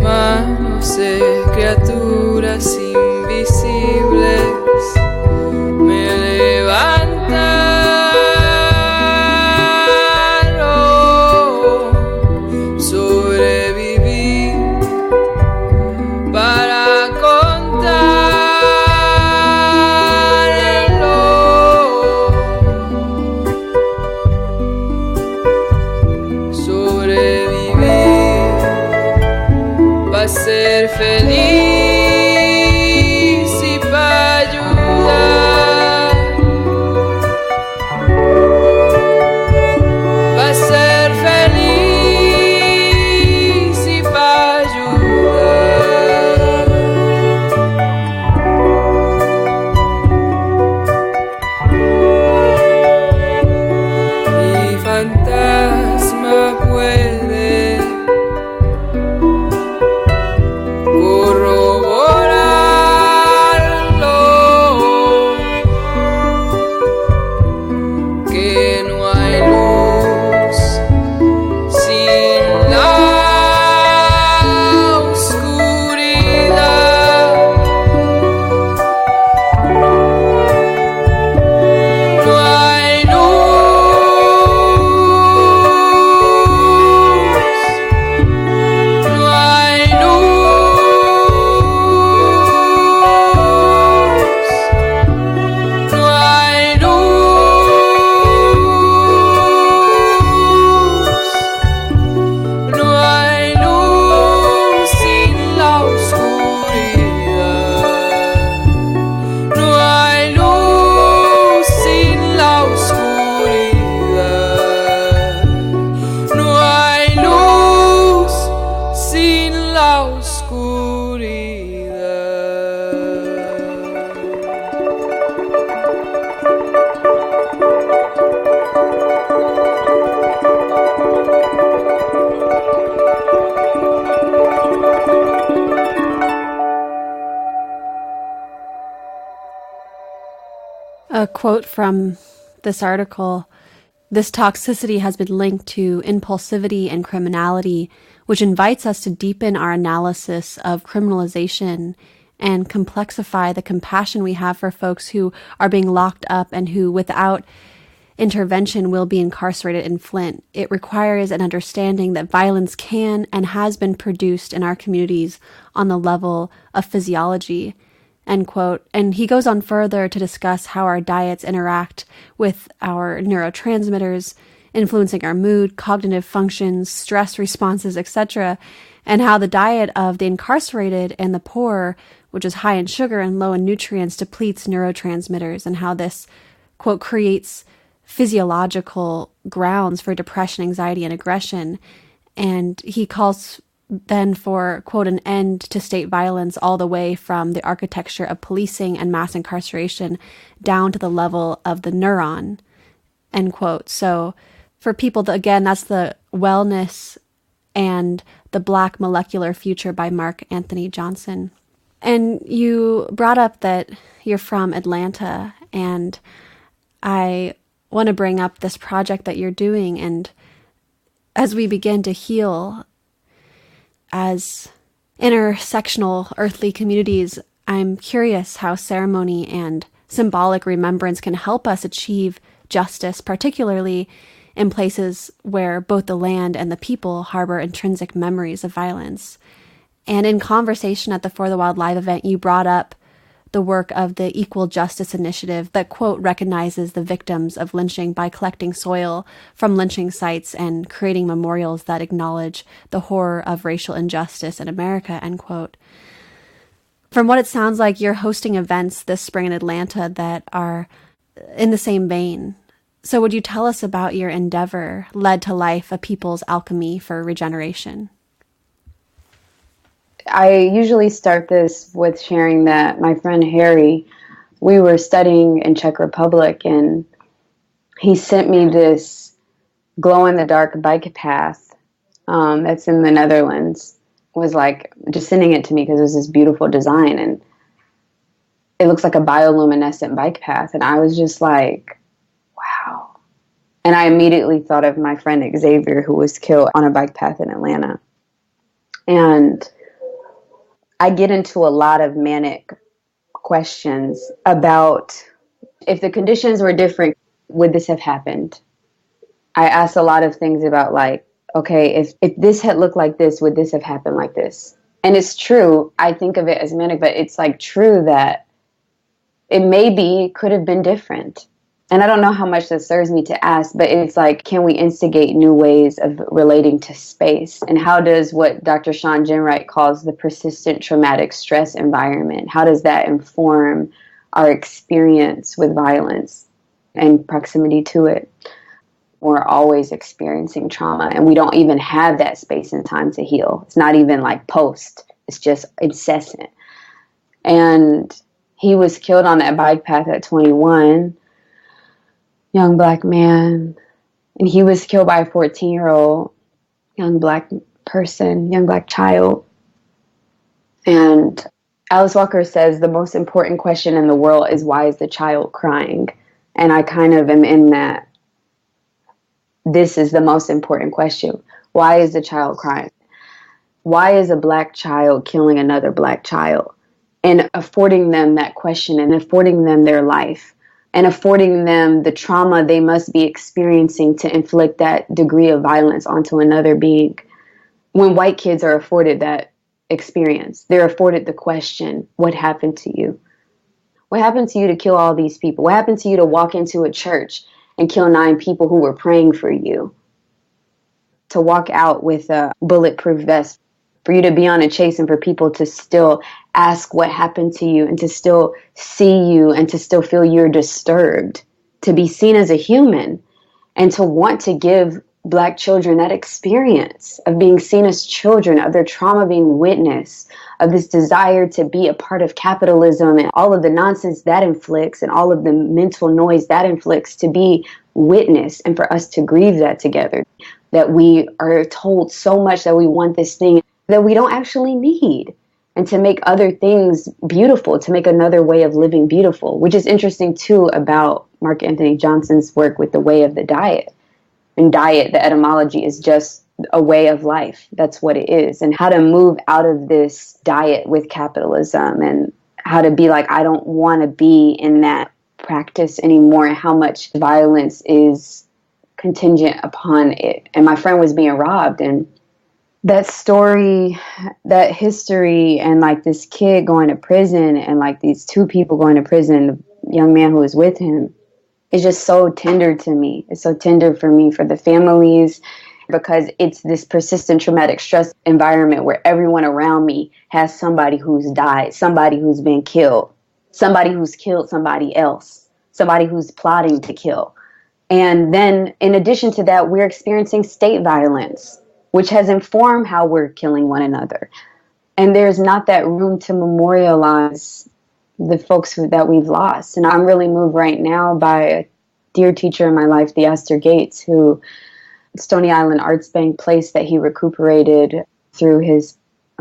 manos de criaturas invisibles me levantaron. Sobreviví para contarlo. Sobrevivir para ser feliz y para ayudar. Para ser feliz y para ayudar. a quote from this article. This toxicity has been linked to impulsivity and criminality, which invites us to deepen our analysis of criminalization and complexify the compassion we have for folks who are being locked up and who, without intervention, will be incarcerated in Flint. It requires an understanding that violence can and has been produced in our communities on the level of physiology, end quote. And he goes on further to discuss how our diets interact with our neurotransmitters, influencing our mood, cognitive functions, stress responses, etc., and how the diet of the incarcerated and the poor, which is high in sugar and low in nutrients, depletes neurotransmitters, and how this, quote, creates physiological grounds for depression, anxiety, and aggression. And he calls then for, quote, an end to state violence all the way from the architecture of policing and mass incarceration down to the level of the neuron, end quote. So for people, again, that's the Wellness and the Black Molecular Future by Mark Anthony Johnson. And you brought up that you're from Atlanta, and I want to bring up this project that you're doing. And as we begin to heal as intersectional earthly communities, I'm curious how ceremony and symbolic remembrance can help us achieve justice, particularly in places where both the land and the people harbor intrinsic memories of violence. And in conversation at the For the Wild Live event, you brought up the work of the Equal Justice Initiative that, quote, recognizes the victims of lynching by collecting soil from lynching sites and creating memorials that acknowledge the horror of racial injustice in America, end quote. From what it sounds like, you're hosting events this spring in Atlanta that are in the same vein. So would you tell us about your endeavor, Led to Life, A People's Alchemy for Regeneration? I usually start this with sharing that my friend Harry, we were studying in Czech Republic, and he sent me this glow-in-the-dark bike path that's in the Netherlands. Was like just sending it to me because it was this beautiful design, and it looks like a bioluminescent bike path. And I was just like, wow. And I immediately thought of my friend Xavier, who was killed on a bike path in Atlanta. And I get into a lot of manic questions about if the conditions were different, would this have happened? I asked a lot of things about like, okay, if this had looked like this, would this have happened like this? And it's true. I think of it as manic, but it's like true that it maybe could have been different. And I don't know how much that serves me to ask, but it's like, can we instigate new ways of relating to space? And how does what Dr. Sean Ginwright calls the persistent traumatic stress environment, how does that inform our experience with violence and proximity to it? We're always experiencing trauma, and we don't even have that space and time to heal. It's not even like post. It's just incessant. And he was killed on that bike path at 21. Young Black man, and he was killed by a 14-year-old young Black person, young Black child. And Alice Walker says the most important question in the world is, why is the child crying? And I kind of am in that. This is the most important question. Why is the child crying? Why is a Black child killing another Black child? And affording them that question and affording them their life, and affording them the trauma they must be experiencing to inflict that degree of violence onto another being. When white kids are afforded that experience, they're afforded the question, what happened to you? What happened to you to kill all these people? What happened to you to walk into a church and kill 9 people who were praying for you? To walk out with a bulletproof vest, for you to be on a chase and for people to still ask what happened to you and to still see you and to still feel you're disturbed, to be seen as a human and to want to give Black children that experience of being seen as children, of their trauma being witnessed, of this desire to be a part of capitalism and all of the nonsense that inflicts and all of the mental noise that inflicts, to be witnessed and for us to grieve that together. That we are told so much that we want this thing that we don't actually need. and to make other things beautiful, to make another way of living beautiful, which is interesting too about Mark Anthony Johnson's work with the way of the diet. And diet, the etymology is just a way of life. That's what it is. And how to move out of this diet with capitalism, and how to be like, I don't want to be in that practice anymore, and how much violence is contingent upon it. And my friend was being robbed, and that story, that history, and like this kid going to prison, and like these two people going to prison, the young man who was with him, is just so tender to me. It's so tender for me, for the families, because it's this persistent traumatic stress environment where everyone around me has somebody who's died, somebody who's been killed, somebody who's killed somebody else, somebody who's plotting to kill. And then in addition to that, we're experiencing state violence, which has informed how we're killing one another. And there's not that room to memorialize the folks that we've lost. And I'm really moved right now by a dear teacher in my life, the Esther Gates, who Stony Island Arts Bank place that he recuperated through his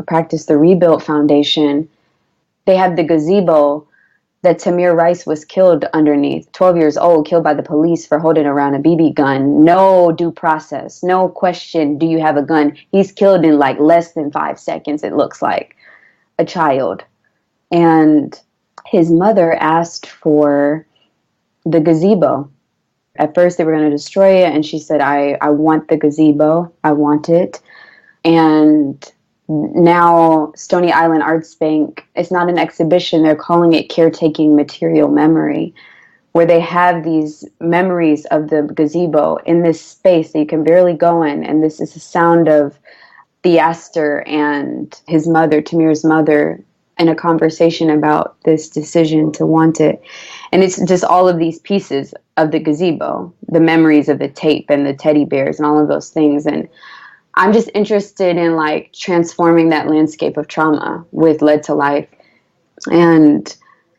practice, the Rebuild Foundation. They have the gazebo that Tamir Rice was killed underneath, 12 years old, killed by the police for holding around a BB gun. No due process, no question, do you have a gun? He's killed in like less than 5 seconds, it looks like, a child. And his mother asked for the gazebo. At first they were going to destroy it, and she said, I want the gazebo, I want it. And now Stony Island Arts Bank, it's not an exhibition, they're calling it caretaking material memory, where they have these memories of the gazebo in this space that you can barely go in. And this is the sound of the Astor and his mother, Tamir's mother, in a conversation about this decision to want it. And it's just all of these pieces of the gazebo, the memories of the tape and the teddy bears and all of those things. And I'm just interested in like transforming that landscape of trauma with Lead to Life. And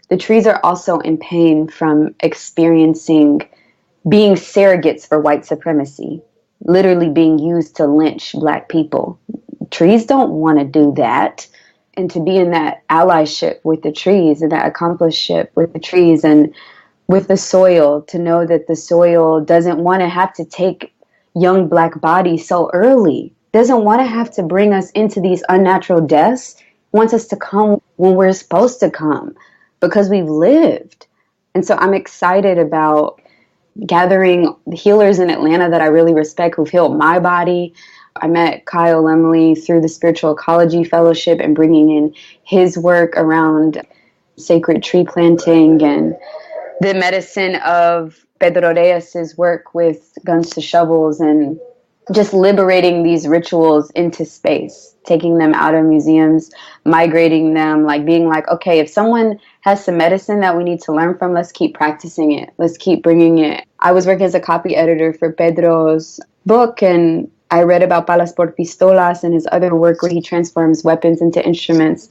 the trees are also in pain from experiencing being surrogates for white supremacy, literally being used to lynch Black people. Trees don't want to do that. And to be in that allyship with the trees and that accompliceship with the trees and with the soil, to know that the soil doesn't want to have to take young Black bodies so early, doesn't want to have to bring us into these unnatural deaths, wants us to come when we're supposed to come because we've lived. And so I'm excited about gathering the healers in Atlanta that I really respect, who've healed my body. I met Kyle Lemley through the Spiritual Ecology Fellowship and bringing in his work around sacred tree planting, and the medicine of Pedro Reyes's work with Guns to Shovels, and just liberating these rituals into space, taking them out of museums, migrating them, like being like, okay, if someone has some medicine that we need to learn from, let's keep practicing it. Let's keep bringing it. I was working as a copy editor for Pedro's book, and I read about Palas por Pistolas and his other work where he transforms weapons into instruments.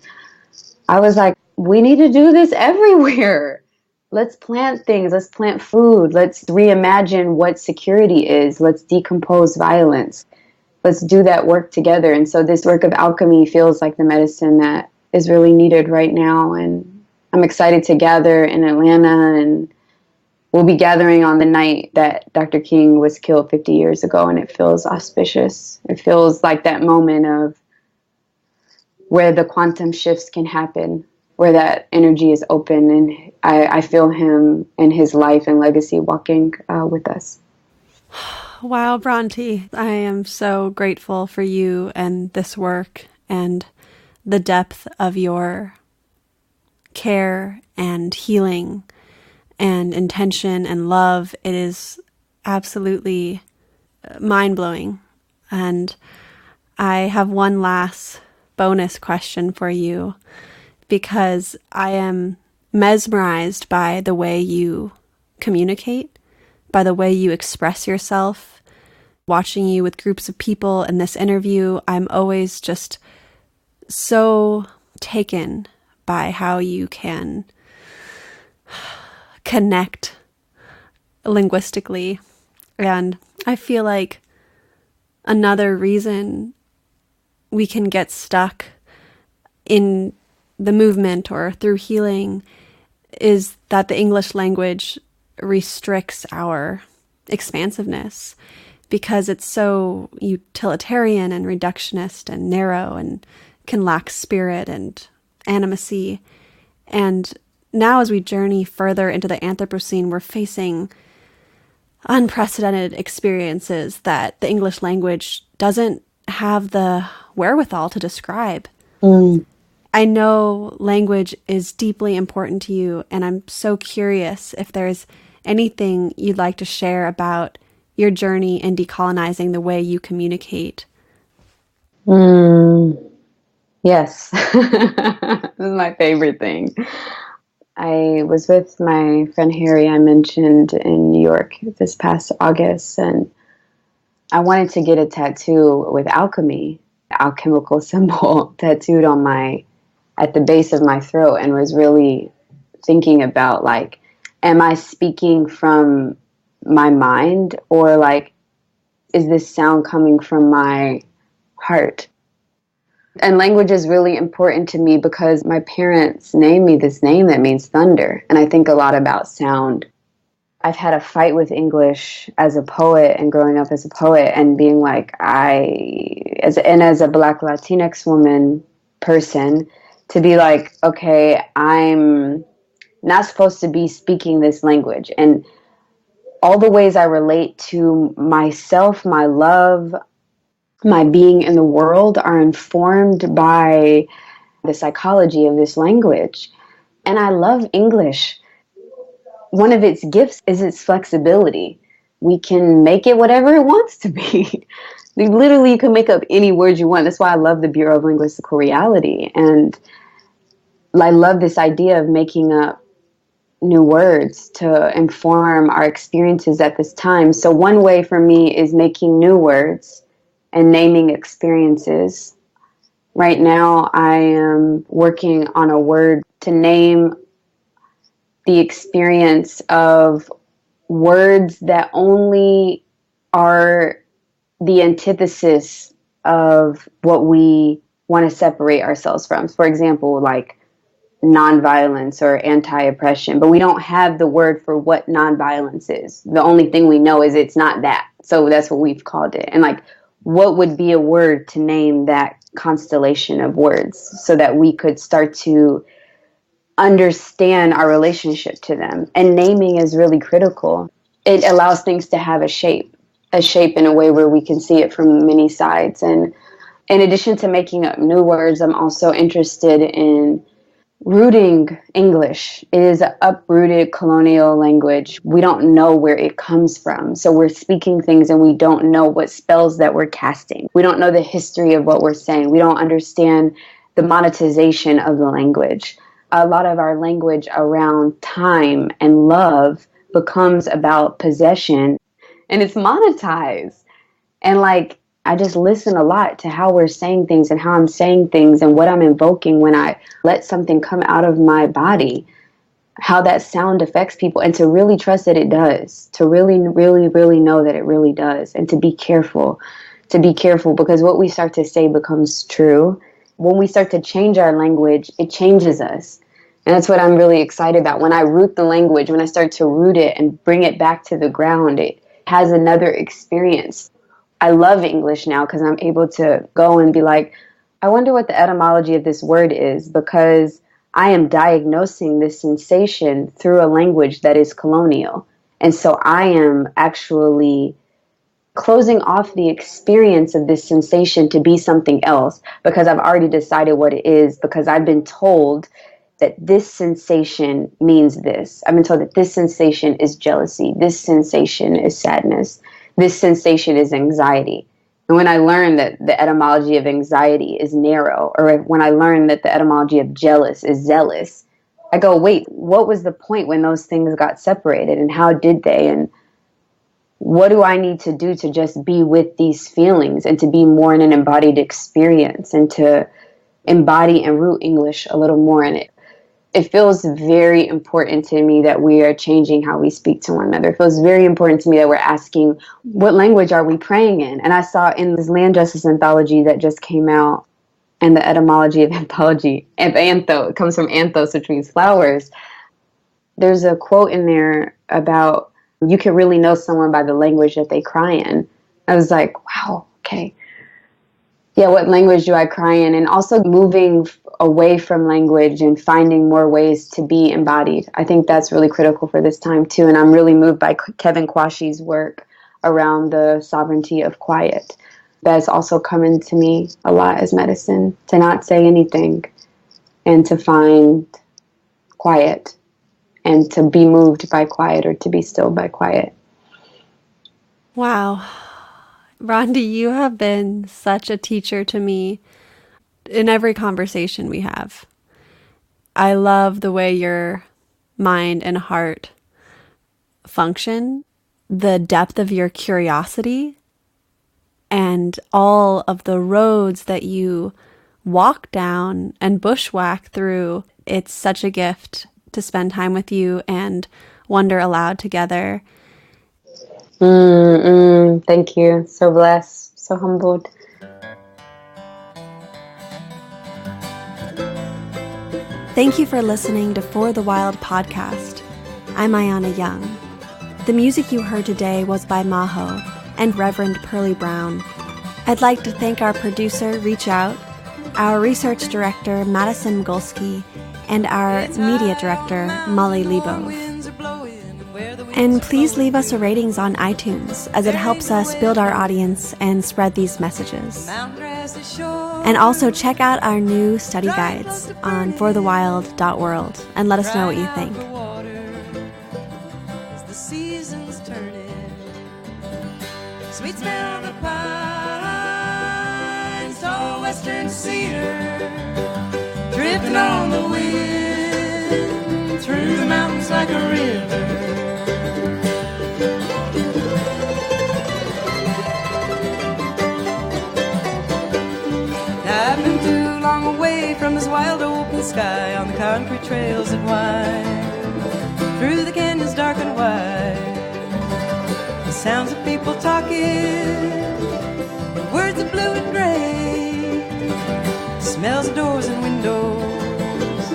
I was like, we need to do this everywhere. Let's plant things. Let's plant food. Let's reimagine what security is. Let's decompose violence. Let's do that work together. And so this work of alchemy feels like the medicine that is really needed right now. And I'm excited to gather in Atlanta, and we'll be gathering on the night that Dr. King was killed 50 years ago, and it feels auspicious. It feels like that moment of where the quantum shifts can happen, where that energy is open, and I feel him and his life and legacy walking with us. Wow, Bronte, I am so grateful for you and this work and the depth of your care and healing and intention and love. It is absolutely mind-blowing. And I have one last bonus question for you, because I am mesmerized by the way you communicate, by the way you express yourself. Watching you with groups of people in this interview, I'm always just so taken by how you can connect linguistically. And I feel like another reason we can get stuck in the movement or through healing is that the English language restricts our expansiveness because it's so utilitarian and reductionist and narrow and can lack spirit and animacy. And now as we journey further into the Anthropocene, we're facing unprecedented experiences that the English language doesn't have the wherewithal to describe. I know language is deeply important to you, and I'm so curious if there's anything you'd like to share about your journey in decolonizing the way you communicate. Yes. This is my favorite thing. I was with my friend Harry, I mentioned, in New York this past August, and I wanted to get a tattoo with alchemy, alchemical symbol tattooed on at the base of my throat, and was really thinking about, like, am I speaking from my mind, or like, is this sound coming from my heart? And language is really important to me because my parents named me this name that means thunder. And I think a lot about sound. I've had a fight with English as a poet and growing up as a poet and being like, as a Black Latinx woman person, to be like, okay, I'm not supposed to be speaking this language. And all the ways I relate to myself, my love, my being in the world are informed by the psychology of this language. And I love English. One of its gifts is its flexibility. We can make it whatever it wants to be. Literally, you can make up any words you want. That's why I love the Bureau of Linguistical Reality. And I love this idea of making up new words to inform our experiences at this time. So one way for me is making new words and naming experiences. Right now, I am working on a word to name the experience of words that only are the antithesis of what we want to separate ourselves from. For example, like nonviolence or anti-oppression, but we don't have the word for what nonviolence is. The only thing we know is it's not that. So that's what we've called it. And like, what would be a word to name that constellation of words so that we could start to understand our relationship to them? And naming is really critical. It allows things to have a shape in a way where we can see it from many sides. And in addition to making up new words, I'm also interested in rooting English. It is an uprooted colonial language. We don't know where it comes from. So we're speaking things and we don't know what spells that we're casting. We don't know the history of what we're saying. We don't understand the monetization of the language. A lot of our language around time and love becomes about possession, and it's monetized. And like, I just listen a lot to how we're saying things and how I'm saying things and what I'm invoking when I let something come out of my body, how that sound affects people, and to really trust that it does, to really, really, really know that it really does, and to be careful because what we start to say becomes true. When we start to change our language, it changes us. And that's what I'm really excited about. When I root the language, when I start to root it and bring it back to the ground, it has another experience. I love English now because I'm able to go and be like, I wonder what the etymology of this word is, because I am diagnosing this sensation through a language that is colonial. And so I am actually closing off the experience of this sensation to be something else because I've already decided what it is, because I've been told that this sensation means this. I've been told that this sensation is jealousy. This sensation is sadness. This sensation is anxiety. And when I learned that the etymology of anxiety is narrow, or when I learned that the etymology of jealous is zealous, I go, wait, what was the point when those things got separated, and how did they? And what do I need to do to just be with these feelings and to be more in an embodied experience and to embody and root English a little more in it? It feels very important to me that we are changing how we speak to one another. It feels very important to me that we're asking, what language are we praying in? And I saw in this land justice anthology that just came out, and the etymology of anthology, and antho, it comes from anthos, which means flowers. There's a quote in there about you can really know someone by the language that they cry in. I was like, wow, okay. Yeah, what language do I cry in? And also moving away from language and finding more ways to be embodied. I think that's really critical for this time too. And I'm really moved by Kevin Kwashi's work around the sovereignty of quiet. That's also coming to me a lot as medicine, to not say anything and to find quiet and to be moved by quiet or to be still by quiet. Wow. Rondi, you have been such a teacher to me in every conversation we have. I love the way your mind and heart function, the depth of your curiosity, and all of the roads that you walk down and bushwhack through. It's such a gift to spend time with you and wonder aloud together. Thank you. So blessed, so humbled. Thank you for listening to For the Wild podcast. I'm Ayana Young. The music you heard today was by Maho and Reverend Pearlie Brown. I'd like to thank our producer, Reach Out, our research director, Madison Golsky, and our media director, Molly Lebov. And please leave us a ratings on iTunes, as it helps us build our audience and spread these messages. And also check out our new study guides on forthewild.world and let us know what you think. Sweet smell the pines, tall western cedar, drifting on the wind through the mountains like a river. I've been too long away from this wild open sky on the concrete trails that wind through the canyons dark and wide. The sounds of people talking, words of blue and gray, smells of doors and windows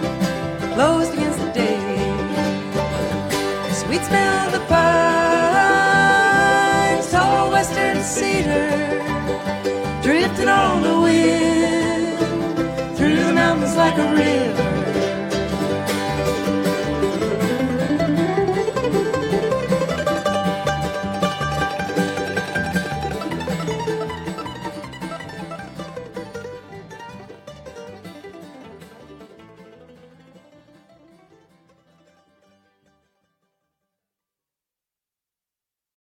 closed against the day. Sweet smell of the pines, tall western cedar, drifting on the wind through the mountains like a river.